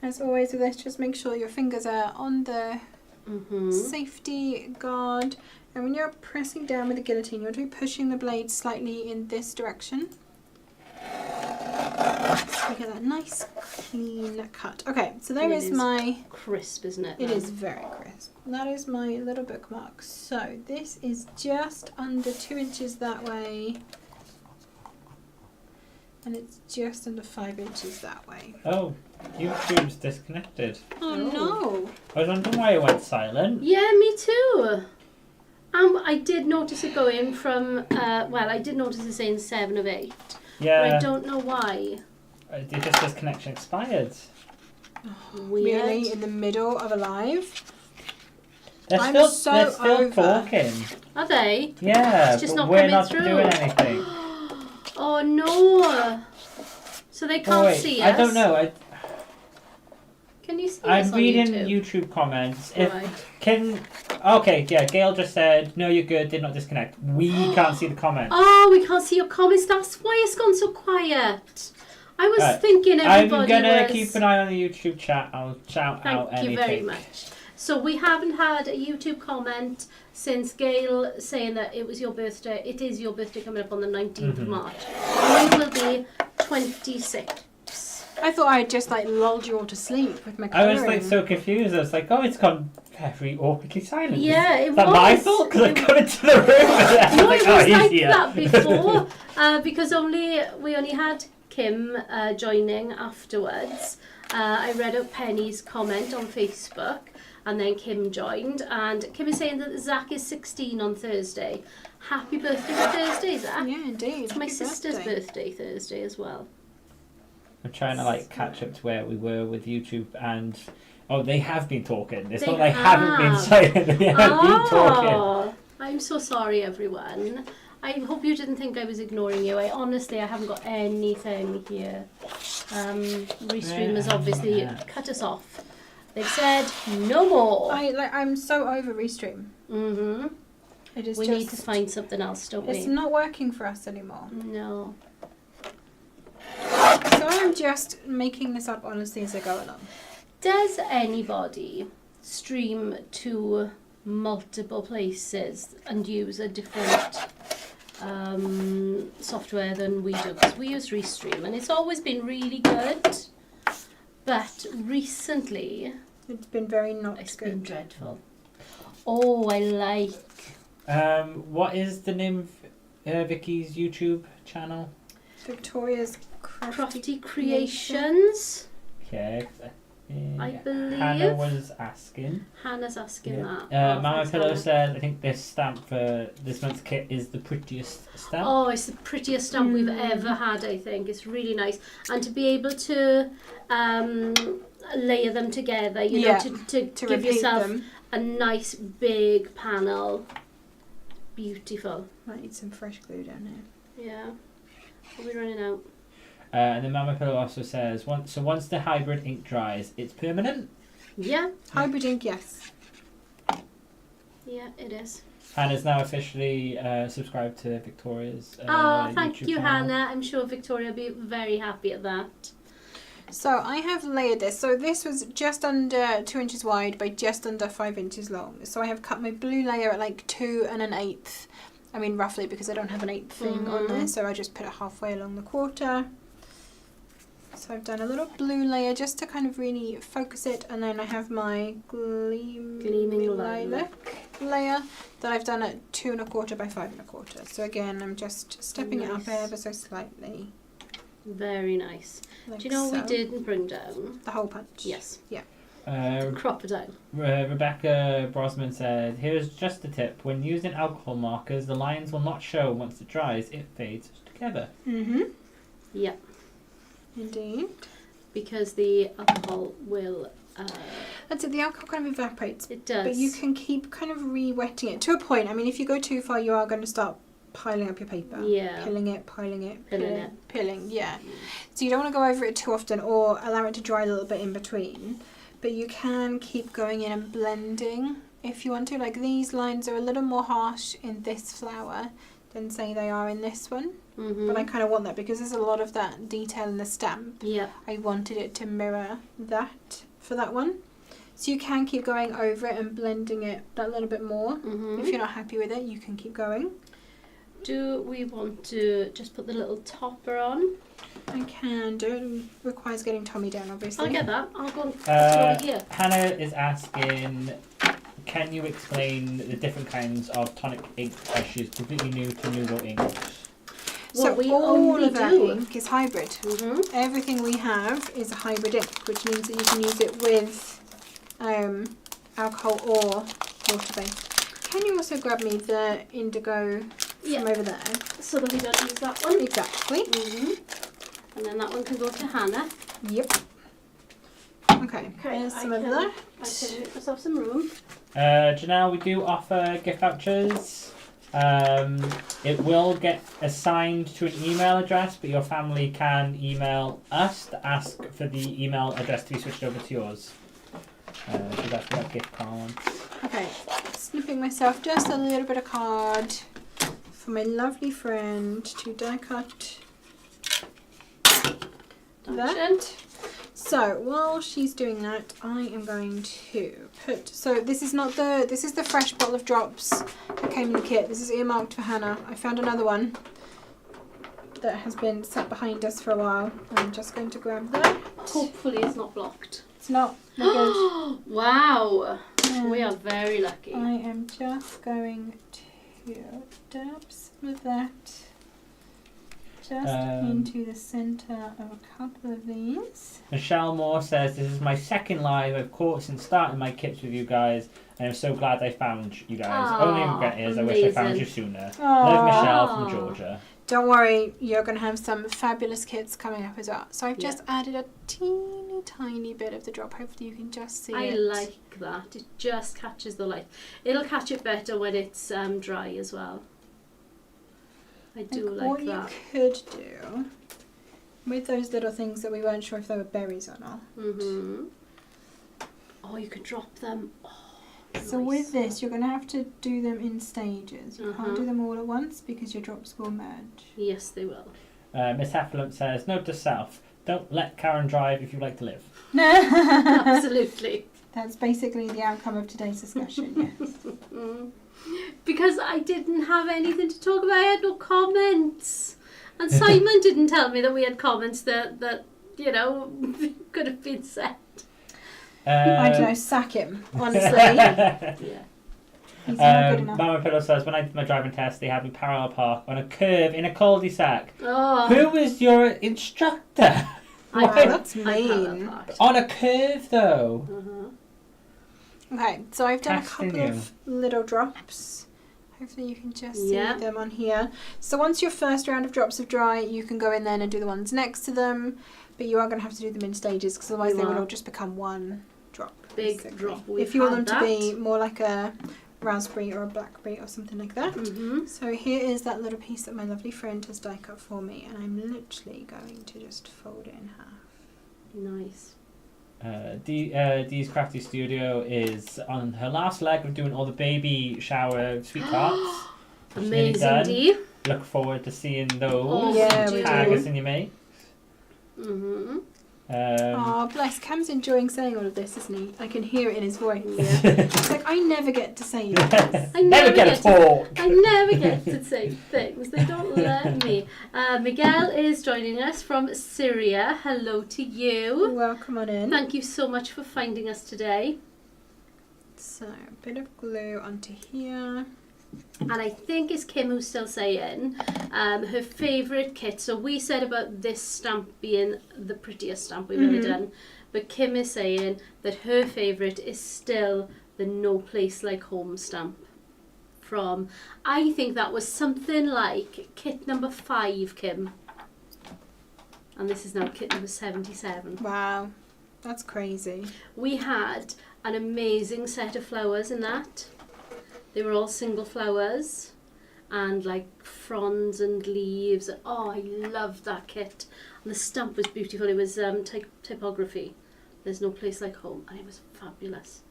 As always with this, just make sure your fingers are on the safety guard. And when you're pressing down with the guillotine, you're to be pushing the blade slightly in this direction. So we get that nice clean cut. Okay, so there And is it is my... crisp, isn't it? It is very crisp. That is my little bookmark. So this is just under 2 inches that way. And it's just under 5 inches that way. Oh, YouTube's disconnected. Oh no! I was wondering why it went silent. Yeah, me too. I did notice it going from, well, I did notice it saying 7 of 8. Yeah. But I don't know why. It just says connection expired. Weird. Really? In the middle of a live? They're I'm still, so they're still over. talking. Are they? Yeah, It's just but not we're coming not through. doing anything. Oh no! So they can't Oh wait, see us? I don't know. Can you see us I'm on reading YouTube? YouTube comments. If Right. okay, yeah, Gail just said, no, you're good, did not disconnect. We can't see the comments. Oh, we can't see your comments. That's why it's gone so quiet. I was Right. thinking I'm everybody gonna was... keep an eye on the YouTube chat. I'll shout out Thank anything. you very much. So we haven't had a YouTube comment since Gail saying that it was your birthday. It is your birthday coming up on the 19th of March. We will be 26. I thought I had just like lulled you all to sleep with my I colouring. was like so confused. I was like, oh, it's gone very awkwardly silent. Yeah, it Is that was. my fault? Because I come into the room and No, I was it like, oh, was he's like here. that before because we only had Kim joining afterwards. I read out Penny's comment on Facebook and then Kim joined, and Kim is saying that Zach is 16 on Thursday. Happy birthday for Thursday, Zach. Yeah, indeed. It's my Happy sister's birthday. Thursday as well. I'm trying to like catch up to where we were with YouTube, and oh, they have been talking. It's They not like haven't been have. silent. They have been talking. I'm so sorry, everyone. I hope you didn't think I was ignoring you. I haven't got anything here. Restream has obviously cut us off. They've said no more. I'm so over Restream. Mm-hmm. It is We just, need to find something else, don't it's we? not working for us anymore. No. So I'm just making this up honestly as I go along. Does anybody stream to multiple places and use a different software than we do? Because we use Restream and it's always been really good, but recently It's been very not it's good. been dreadful. Oh, I like What is the name of Vicky's YouTube channel? Victoria's Crafty Creations. Okay. I believe Hannah was asking. Hannah's asking Yeah. that. Oh, Mama thanks, Pillow Hannah. said, I think this stamp for this month's kit is the prettiest stamp. Oh, it's the prettiest stamp we've ever had, I think. It's really nice. And to be able to layer them together, you know, to give repeat yourself them. a nice big panel. Beautiful. Might need some fresh glue down here. Yeah. Are we running out? And then Mama Pillow also says, once the hybrid ink dries, it's permanent. Yeah. Hybrid ink, yes. Yeah, it is. Hannah's now officially subscribed to Victoria's Thank YouTube you, channel. Hannah. I'm sure Victoria will be very happy at that. So I have layered this. So this was just under 2 inches wide by just under 5 inches long. So I have cut my blue layer at like 2 1/8. I mean roughly because I don't have an 1/8 thing on there. So I just put it halfway along the quarter. So I've done a little blue layer just to kind of really focus it, and then I have my gleaming lilac layer that I've done at 2 1/4 by 5 1/4. So again, I'm just stepping it up ever so slightly. Very nice. Like Do you know what so. we didn't bring down? The hole punch. Yes. Yeah. Crop it down. Rebecca Brosman said, here's just a tip. When using alcohol markers, the lines will not show. Once it dries, it fades together. Mm-hmm. Yeah. Indeed. Because the alcohol will... That's it, the alcohol kind of evaporates. it does. But you can keep kind of re-wetting it to a point. I mean, if you go too far, you are going to start piling up your paper. Yeah. Pilling it, piling it. Pilling it. Pilling, yeah. So you don't want to go over it too often or allow it to dry a little bit in between. But you can keep going in and blending if you want to. Like these lines are a little more harsh in this flower than say they are in this one. Mm-hmm. But I kind of want that because there's a lot of that detail in the stamp. Yeah. I wanted it to mirror that for that one. So you can keep going over it and blending it that little bit more. Mm-hmm. If you're not happy with it, you can keep going. Do we want to just put the little topper on? I can do it. It requires getting Tommy down, obviously. I'll get that. I'll go over here. Hannah is asking, can you explain the different kinds of tonic ink as she's completely new to Nuvo ink? So What we all only of our do. ink is hybrid. Mm-hmm. Everything we have is a hybrid ink, which means that you can use it with alcohol or water-based. Can you also grab me the indigo from over there? So that we don't use that one. Exactly. Mm-hmm. And then that one can go to Hannah. Yep. Okay, there's some of that. I can make myself some room. Janelle, we do offer gift vouchers. It will get assigned to an email address, but your family can email us to ask for the email address to be switched over to yours. So that's what gift card. Okay, snipping myself just a little bit of card for my lovely friend to die cut that. So while she's doing that, I am going to put, so this is the fresh bottle of drops that came in the kit. This is earmarked for Hannah. I found another one that has been sat behind us for a while. I'm just going to grab that. Hopefully it's not blocked. It's not, we're good. Wow. And We are very lucky. I am just going to dab some of that just into the centre of a couple of these. Michelle Moore says, this is my second live I've caught since starting my kits with you guys, and I'm so glad I found you guys. Aw, Only regret is I wish I found you amazing. sooner. Aw. Love, Michelle from Georgia. Don't worry, you're going to have some fabulous kits coming up as well. So I've just added a teeny tiny bit of the drop. Hopefully you can just see I it. like that. It just catches the light. It'll catch it better when it's dry as well. I do What like you that. could do with those little things that we weren't sure if they were berries or not. Mm-hmm. Oh, you could drop them. Oh, So nice. with this, you're going to have to do them in stages. You can't do them all at once because your drops will merge. Yes, they will. Miss Heffluent says, note to self, don't let Karen drive if you like to live. Absolutely. That's basically the outcome of today's discussion, yes. Because I didn't have anything to talk about. I had no comments. And Simon didn't tell me that we had comments that you know, could have been said. I don't know, sack him, honestly. Yeah. He's not good enough. Mama Pillow says, when I did my driving test, they had me parallel park on a curve in a cul-de-sac. Oh. Who was your instructor? I Wow, that's I parallel mean. parked. On a curve, though. Okay, so I've done a Testing couple you. of little drops. Hopefully you can just Yeah. see them on here. So once your first round of drops have dry, you can go in then and do the ones next to them. But you are going to have to do them in stages because otherwise You they will are. all just become one drop. Big basically. drop. If you want them to be more like a raspberry or a blackberry or something like that. Mm-hmm. So here is that little piece that my lovely friend has die cut for me, and I'm literally going to just fold it in half. Nice. Dee's Crafty Studio is on her last leg of doing all the baby shower sweet tarts. It's nearly Amazing, done. Dee. Look forward to seeing those. Oh, yeah, we Tag do. us in your mate. Mm-hmm. Oh, bless. Cam's enjoying saying all of this, isn't he? I can hear it in his voice. Yeah. It's like, I never get to say this. I Never get a talk. I never get to say things. They don't let me. Miguel is joining us from Syria. Hello to you. Welcome on in. Thank you so much for finding us today. So, a bit of glue onto here. And I think it's Kim who's still saying her favourite kit. So we said about this stamp being the prettiest stamp we've ever done. But Kim is saying that her favourite is still the No Place Like Home stamp. From, I think that was something like kit number 5, Kim. And this is now kit number 77. Wow, that's crazy. We had an amazing set of flowers in that. They were all single flowers and like fronds and leaves. Oh, I loved that kit. And the stamp was beautiful. It was typography. There's No Place Like Home. And it was fabulous.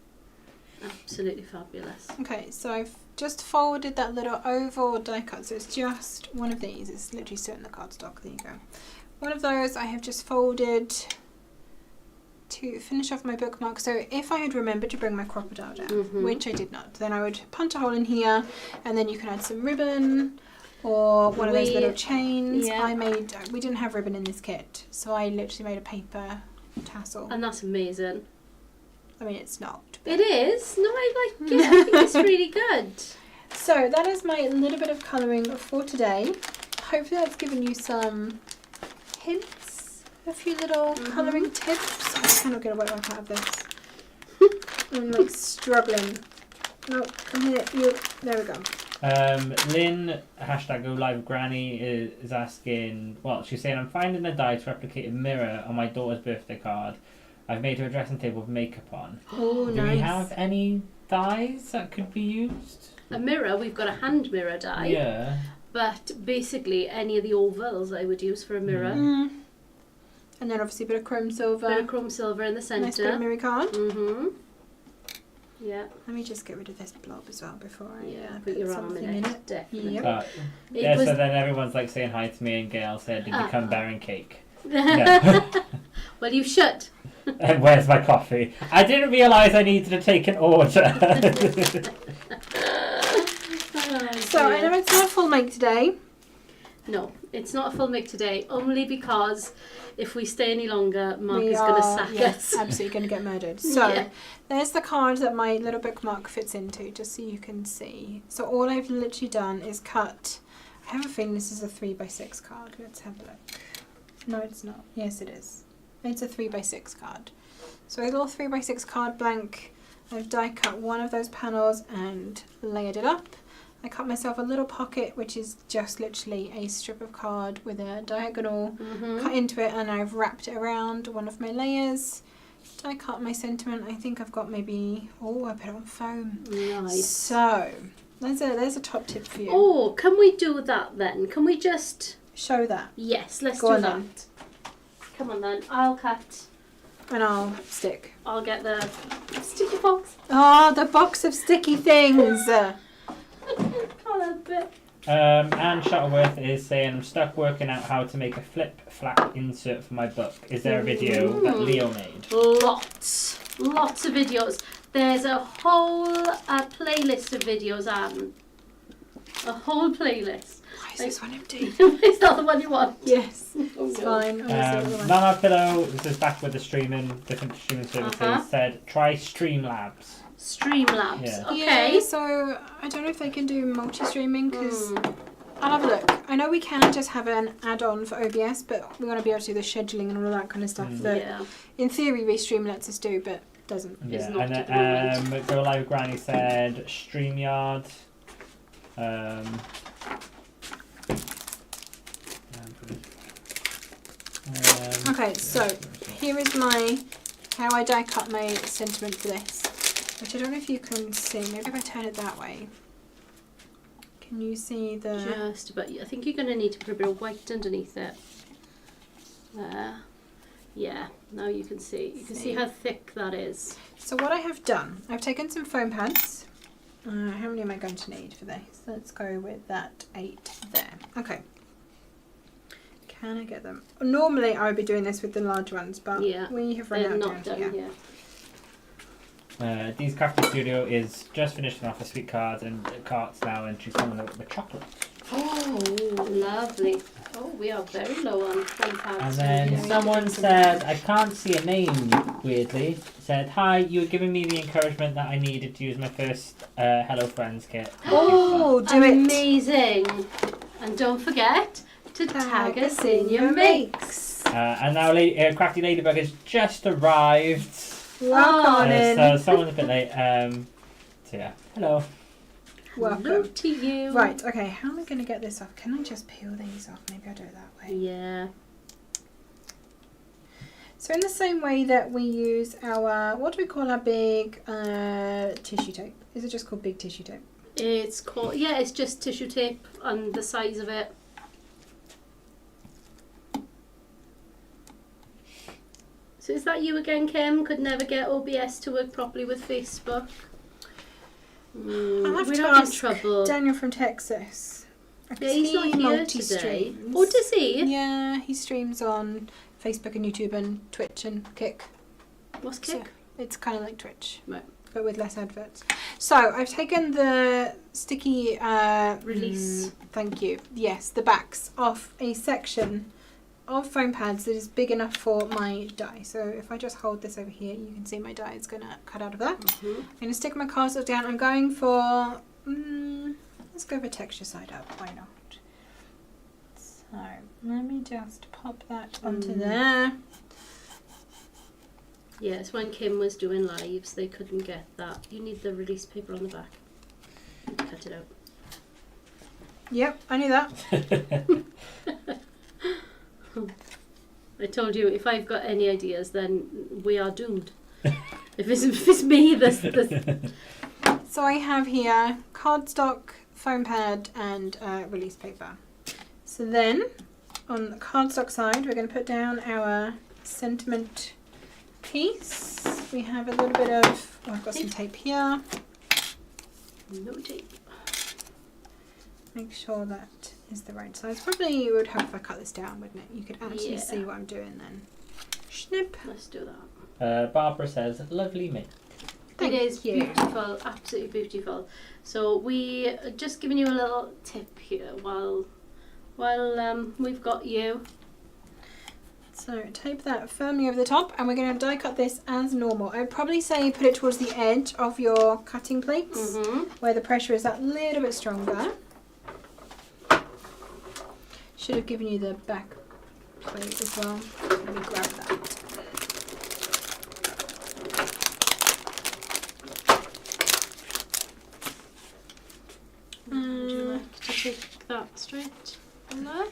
Absolutely fabulous. Okay, so I've just folded that little oval die cut. So it's just one of these. It's literally still in the cardstock. There you go. One of those I have just folded to finish off my bookmark. So if I had remembered to bring my crocodile down, which I did not, then I would punch a hole in here, and then you can add some ribbon or one of those little chains. yeah. We didn't have ribbon in this kit, so I literally made a paper tassel. And that's amazing. I mean, it's not. It is. No, I like it. I think it's really good. So that is my little bit of colouring for today. Hopefully that's given you some hints, a few little colouring tips. I cannot get a wet wipe out of this. I'm like struggling. No, come here. You. There we go. Lynn, hashtag go live granny is asking, well, she's saying, I'm finding a die to replicate a mirror on my daughter's birthday card. I've made her a dressing table with makeup on. Oh, Do we have any dies that could be used? A mirror, we've got a hand mirror die. Yeah. But basically any of the ovals I would use for a mirror. And then obviously a bit of chrome silver. Bit of chrome silver in the centre. Nice bit of mirror card. Yeah. Let me just get rid of this blob as well before I Put your arm something in it. Definitely. Yep. Yeah, was- so then everyone's like saying hi to me, and Gail said, did you come bearing cake? Well, you should. And where's my coffee? I didn't realise I needed to take an order. So I know it's not a full make today. No, it's not a full make today, only because if we stay any longer, Mark is going to sack us. Absolutely going to get murdered. So Yeah. there's the card that my little bookmark fits into, just so you can see. So all I've literally done is cut. I have a feeling this is a 3x6 card. Let's have a look. No, it's not. Yes, it is. It's a 3x6 card. So a little 3x6 card blank. I've die cut one of those panels and layered it up. I cut myself a little pocket, which is just literally a strip of card with a diagonal cut into it, and I've wrapped it around one of my layers. Die cut my sentiment. I think I've got maybe, I put it on foam. Nice. So There's a top tip for you. Oh, can we do that then? Can we just... Show that. Yes, let's Go do on that. then. Come on then. I'll cut. And I'll stick. I'll get the sticky box. Oh, the box of sticky things. Can't help it. Anne Shuttleworth is saying, I'm stuck working out how to make a flip-flap insert for my book. Is there a video that Leo made? Lots of videos. There's a whole playlist of videos, Anne. A whole playlist. Why is this one empty? Is that the one you want? Yes. Oh, It's no. fine. Mama Pillow, this is back with the different streaming services, Uh-huh. said, try Streamlabs. Streamlabs. Yeah. Okay. Yeah, so I don't know if they can do multi-streaming because I'll have a look. I know we can just have an add-on for OBS, but we want to be able to do the scheduling and all that kind of stuff that Yeah. in theory Restream lets us do, but doesn't. It's Yeah, not and at the moment. Go Live Granny said StreamYard. Okay, so here is how I die cut my sentiment for this, which I don't know if you can see. Maybe if I turn it that way. Can you see the... Just about. I think you're going to need to put a bit of white underneath it. There. Yeah. Now you can see. You can see how thick that is. So what I have done, I've taken some foam pads. How many am I going to need for this? Let's go with that 8 there. Okay. Can I get them? Normally I would be doing this with the large ones, but Yeah, we have run They're out not down done here. yet. Dee's Crafty Studio is just finishing off the sweet cards and carts now, and she's coming up with chocolate. Oh, lovely. Oh, we are very low on foam pads. And then Yeah, someone said, I can't see a name, weirdly, said, hi, you were giving me the encouragement that I needed to use my first Hello Friends kit. Oh, do it! Amazing. And don't forget to tag us in your makes. And now Crafty Ladybug has just arrived. Welcome on in. So someone's a bit late. So yeah, hello. Hello Welcome. to you. Right, okay, how am I going to get this off? Can I just peel these off? Maybe I'll do it that way. Yeah. So in the same way that we use our, what do we call our big tissue tape? Is it just called big tissue tape? It's called, yeah, it's just tissue tape on the sides of it. So is that you again, Kim? Could never get OBS to work properly with Facebook. I'll have we're to having ask trouble. Daniel from Texas. Yeah, he's not here today. Oh, does he? Yeah, he streams on Facebook and YouTube and Twitch and Kick. What's So Kick? it's kind of like Twitch, Right. but with less adverts. So I've taken the sticky Release. thank you. Yes, the backs off a section of foam pads that is big enough for my die. So if I just hold this over here, you can see my die is going to cut out of that. Mhm. I'm going to stick my cardstock down. I'm going for, let's go for texture side up. Why not? So let me just pop that onto there. Yes, when Kim was doing lives, they couldn't get that. You need the release paper on the back. Cut it out. Yep, I knew that. I told you, if I've got any ideas, then we are doomed. if it's me, this. So I have here cardstock, foam pad, and release paper. So then, on the cardstock side, we're going to put down our sentiment piece. We have a little bit of, I've got some tape here. No tape. Make sure that is the right size. Probably it would help if I cut this down, wouldn't it? You could actually Yeah. see what I'm doing then. Snip. Let's do that. Barbara says, lovely mint. Thank it is you. beautiful, absolutely beautiful. So we are just giving you a little tip here while we've got you. So tape that firmly over the top, and we're going to die cut this as normal. I'd probably say put it towards the edge of your cutting plates, where the pressure is that little bit stronger. Should have given you the back plate as well. Let me grab that. Would you like to take that straight on there?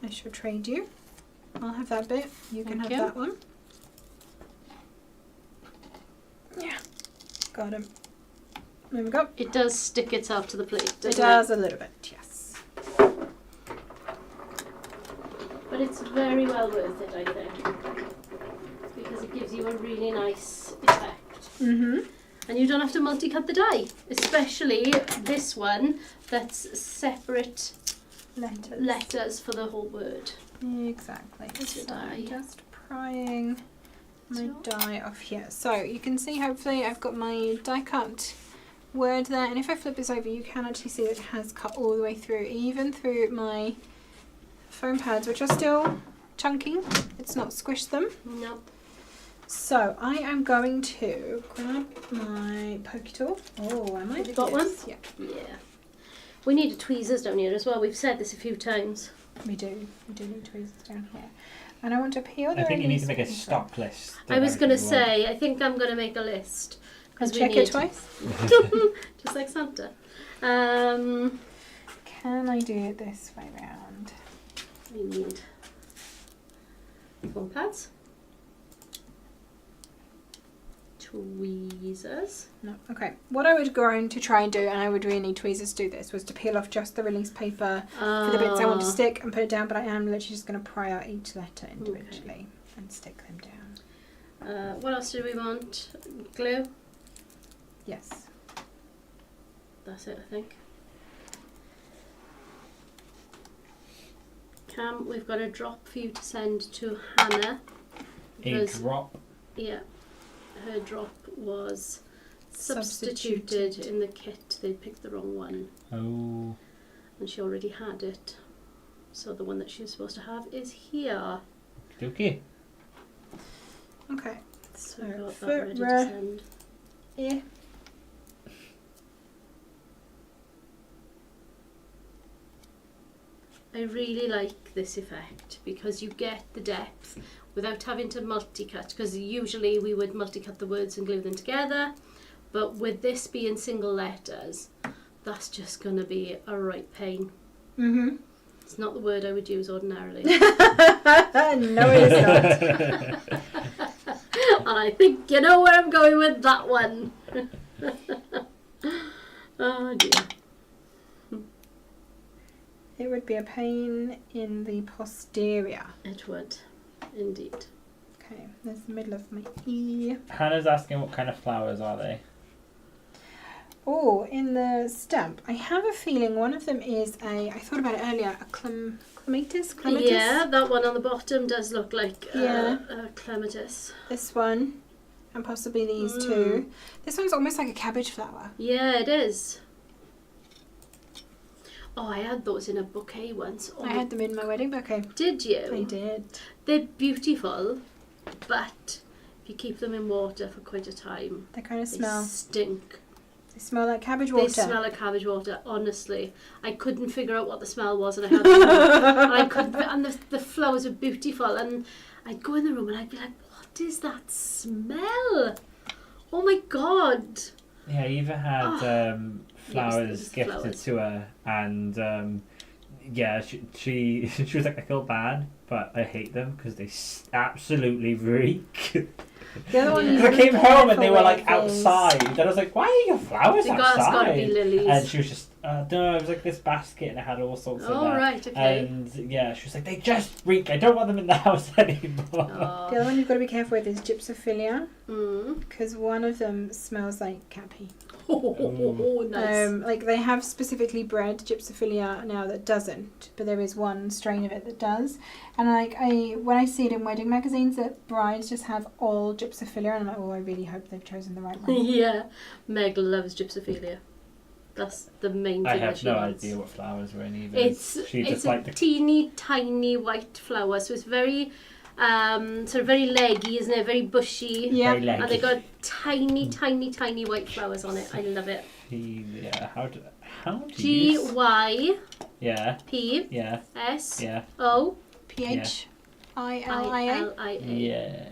I shall trade you. I'll have that bit. You can Thank have you. that one. Yeah. Got him. There we go. It does stick itself to the plate, It doesn't does a little bit, yes. But it's very well worth it, I think, because it gives you a really nice effect. Mm-hmm. And you don't have to multi-cut the die, especially this one that's separate letters for the whole word. Exactly. So die. I'm just prying my die off here. So you can see, hopefully, I've got my die cut word there. And if I flip this over, you can actually see that it has cut all the way through, even through my foam pads, which are still chunky. It's not squished them. No. So I am going to grab my pokey tool. Oh, I might Have you do got one? this. Yeah, Yeah. We need tweezers down here as well. We've said this a few times. we do. We do need tweezers down here. And I want to peel the I think you need to release make a paper. stock list. I was going to say, I think I'm going to make a list. And Because check it twice. Just like Santa. Can I do it this way round? We need foam pads. Tweezers. No. Okay. What I would going to try and do, and I would really need tweezers to do this, was to peel off just the release paper for the bits I want to stick and put it down, but I am literally just going to pry out each letter individually and stick them down. What else do we want? Glue. Yes. That's it, I think. Cam, we've got a drop for you to send to Hannah. A because- drop. Yeah, her drop was substituted Substituted. in the kit. They picked the wrong one, Oh. and she already had it. So the one that she was supposed to have is here. Okay. Okay. So So I've got that for ready to send. Yeah. I really like this effect because you get the depth without having to multi-cut, because usually we would multi-cut the words and glue them together, but with this being single letters, that's just going to be a right pain. Mm-hmm. It's not the word I would use ordinarily. No, it is not. And I think you know where I'm going with that one. Oh dear. It would be a pain in the posterior. It would, indeed. Okay, there's the middle of my E. Hannah's asking what kind of flowers are they? Oh, in the stamp, I have a feeling one of them is I thought about it earlier, a clematis? Yeah, that one on the bottom does look like Yeah. a clematis. This one, and possibly these two. This one's almost like a cabbage flower. Yeah, it is. Oh, I had those in a bouquet once. Oh, I had them in my wedding bouquet. Did you? I did. They're beautiful, but if you keep them in water for quite a time, They kind of they smell. stink. They smell like cabbage water. They smell like cabbage water, honestly. I couldn't figure out what the smell was, and I had them, and I couldn't, and the flowers were beautiful, and I'd go in the room and I'd be like, what is that smell? Oh my god. Yeah, Eva had flowers Yes, gifted flowers. to her, and yeah, she was like, I feel bad, but I hate them because they absolutely reek. The other one Yeah. you I gotta came be home and they careful were like with outside, and I was like, why are your flowers It's got to outside? be lilies. And she was just, no, it was like this basket and it had all sorts of Oh, that. right, okay. And yeah, she was like, they just reek. I don't want them in the house anymore. The other one you've got to be careful with is gypsophilia, Mm. because one of them smells like cat pee. Oh, nice. Like they have specifically bred gypsophilia now that doesn't, but there is one strain of it that does. And like when I see it in wedding magazines that brides just have all gypsophilia, and I'm like, oh, I really hope they've chosen the right one. Yeah, Meg loves gypsophilia. That's the main thing I that have she no wants. idea what flowers were in either. It's She just a liked the teeny tiny white flower, so it's very sort of very leggy, isn't it? Very bushy. Yeah. very And they leggy. got tiny white flowers on it. I love it. Yeah, how do you G-Y-P-S-O yeah, yeah, PHILIA. I-L-I-A. yeah.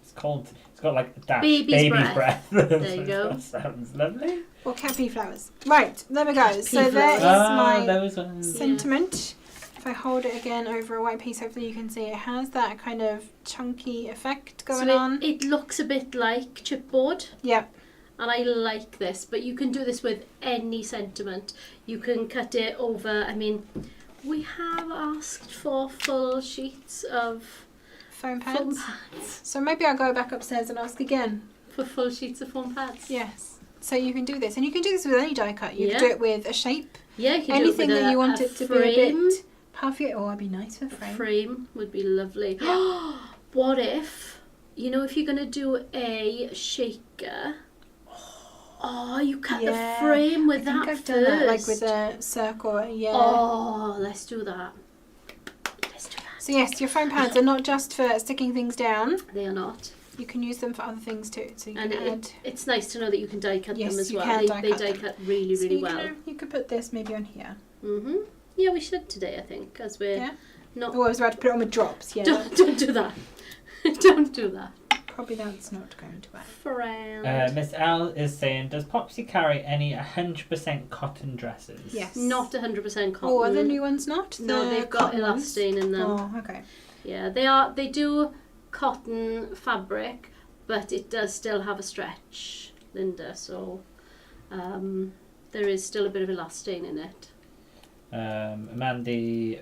It's got like a dash. Baby's breath. breath. There you go. That sounds lovely. Or cat pea flowers. Right, there we go. Pea So there flowers. is my those ones. sentiment. If I hold it again over a white piece, hopefully you can see it has that kind of chunky effect going So on. it looks a bit like chipboard. Yeah. And I like this, but you can do this with any sentiment. You can cut it over, I mean, we have asked for full sheets of Foam foam pads. pads. So maybe I'll go back upstairs and ask again. For full sheets of foam pads. Yes. So you can do this. And you can do this with any die cut. You Yeah. can do it with a shape. Yeah, you can Anything do it with that you want a it to frame. be a bit puffy. Oh, that'd be nice for a A frame. frame would be lovely. What if, you know, if you're going to do a shaker, you cut Yeah, the frame with I think that I've first. done that, like with a circle. Yeah. Oh, let's do that. Let's do that. So yes, your foam pads are not just for sticking things down. They are not. You can use them for other things too. So you And can add. it's nice to know that you can die cut Yes, them as you well. can They die they cut die them. cut really, So really you well. can, you could put this maybe on here. Mhm. Yeah, we should today, I think, as we're Yeah. not. Oh, I was about to put it on with drops. Yeah. Don't do that. Don't do that. Probably that's not going to work. Friend. Miss L is saying, does Popsy carry any 100% cotton dresses? Yes. Not 100% cotton. Oh, are the new ones not? No, The they've got cotton ones? elastane in them. Oh, okay. Yeah, they are. They do cotton fabric, but it does still have a stretch, Linda. So there is still a bit of elastane in it. Mandy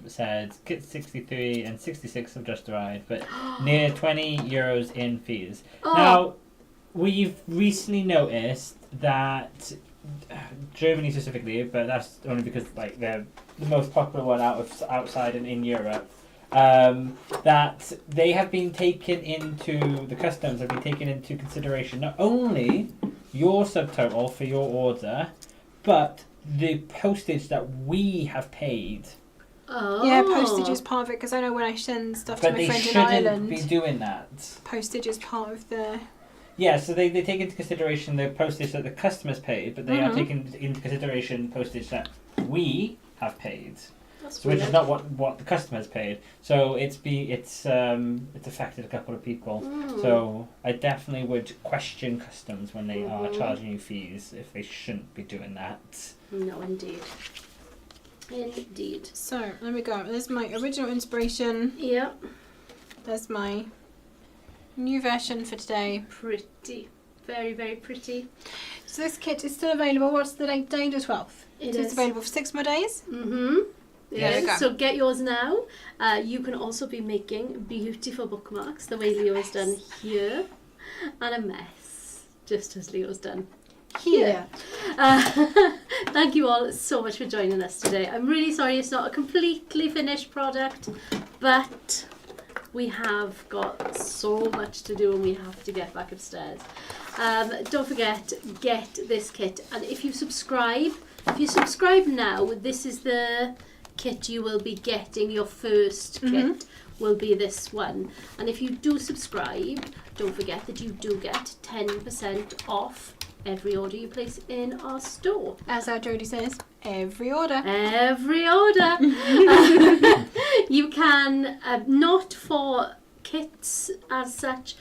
said kit 63 and 66 have just arrived, but near €20 in fees. Oh, Now, we've recently noticed that Germany specifically, but that's only because like they're the most popular one outside and in Europe. That they have been taken into the customs have been taken into consideration not only your subtotal for your order, but the postage that we have paid. oh. Yeah, postage is part of it because I know when I send stuff to But my they friend in shouldn't Ireland, be doing that. postage is part of the. Yeah, so they take into consideration the postage that the customers paid, but they are Mhm. taking into consideration postage that we have paid, That's so which is weird. not what the customers paid. So it's affected a couple of people. Mm. So I definitely would question customs when they are Mhm. charging you fees if they shouldn't be doing that. No, indeed. Indeed. So there we go. There's my original inspiration. Yeah. There's my new version for today. Pretty. Very, very pretty. So this kit is still available. What's the date? Day the 12th. It It's is. available for 6 more days. Mm-hmm. There you go. So get yours now. You can also be making beautiful bookmarks the way Leo has done here, and a mess, just as Leo's done Here. Thank you all so much for joining us today. I'm really sorry it's not a completely finished product, but we have got so much to do and we have to get back upstairs. Don't forget, get this kit, and if you subscribe now, this is the kit you will be getting. Your first kit will be this one, and if you do subscribe, don't forget that you do get 10% off every order you place in our store. As our Jodie says, every order. Every order. You can, not for kits as such,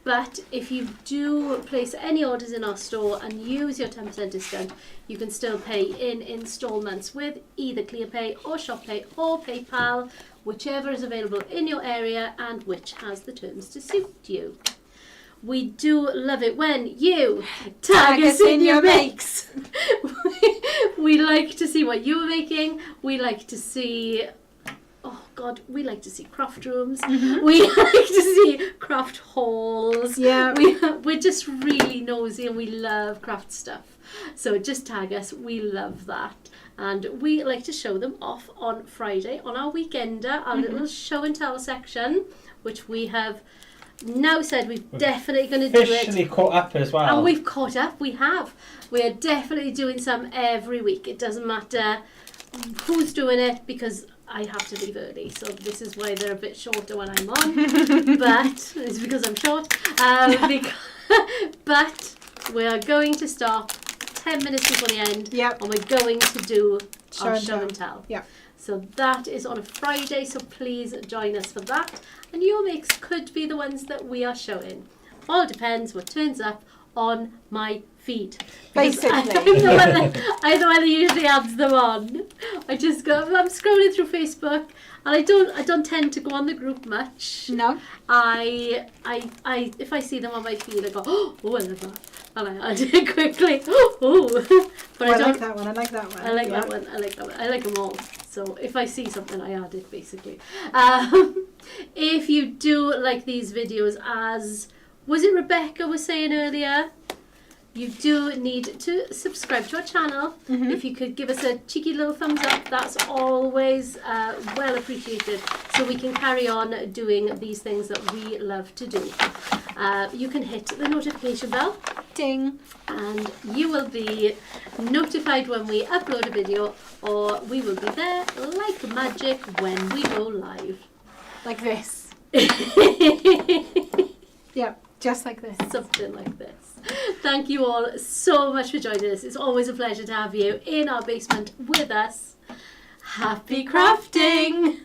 but if you do place any orders in our store and use your 10% discount, you can still pay in installments with either ClearPay or ShopPay or PayPal, whichever is available in your area and which has the terms to suit you. We do love it when you tag us in your makes. We like to see what you're making. We like to see, we like to see craft rooms. We like to see craft hauls. Yeah. We're just really nosy and we love craft stuff. So just tag us. We love that. And we like to show them off on Friday on our Weekender, our little show and tell section, which we have now said we're definitely going to do it. Officially caught up as well. And we've caught up, we have. We're definitely doing some every week. It doesn't matter who's doing it because I have to leave early. So this is why they're a bit shorter when I'm on. But it's because I'm short. But we're going to stop 10 minutes before the end. Yep. And we're going to do our and show tell. and tell. Yep. So that is on a Friday, so please join us for that. And your makes could be the ones that we are showing. All depends what turns up on my feed. Because Basically. I'm the one that usually adds them on. I'm scrolling through Facebook, and I don't tend to go on the group much. No. I if I see them on my feed, I go, oh, I love that, and I do it quickly. Oh, but I don't. like that one. I like that one. I like that one. I like that one. I like them all. So if I see something, I add it basically. If you do like these videos, as was it Rebecca was saying earlier, you do need to subscribe to our channel. If you could give us a cheeky little thumbs up, that's always well appreciated, so we can carry on doing these things that we love to do. You can hit the notification bell, Ding. and you will be notified when we upload a video, or we will be there like magic when we go live. Like this. Yeah, just like this. Something like this. Thank you all so much for joining us. It's always a pleasure to have you in our basement with us. Happy crafting!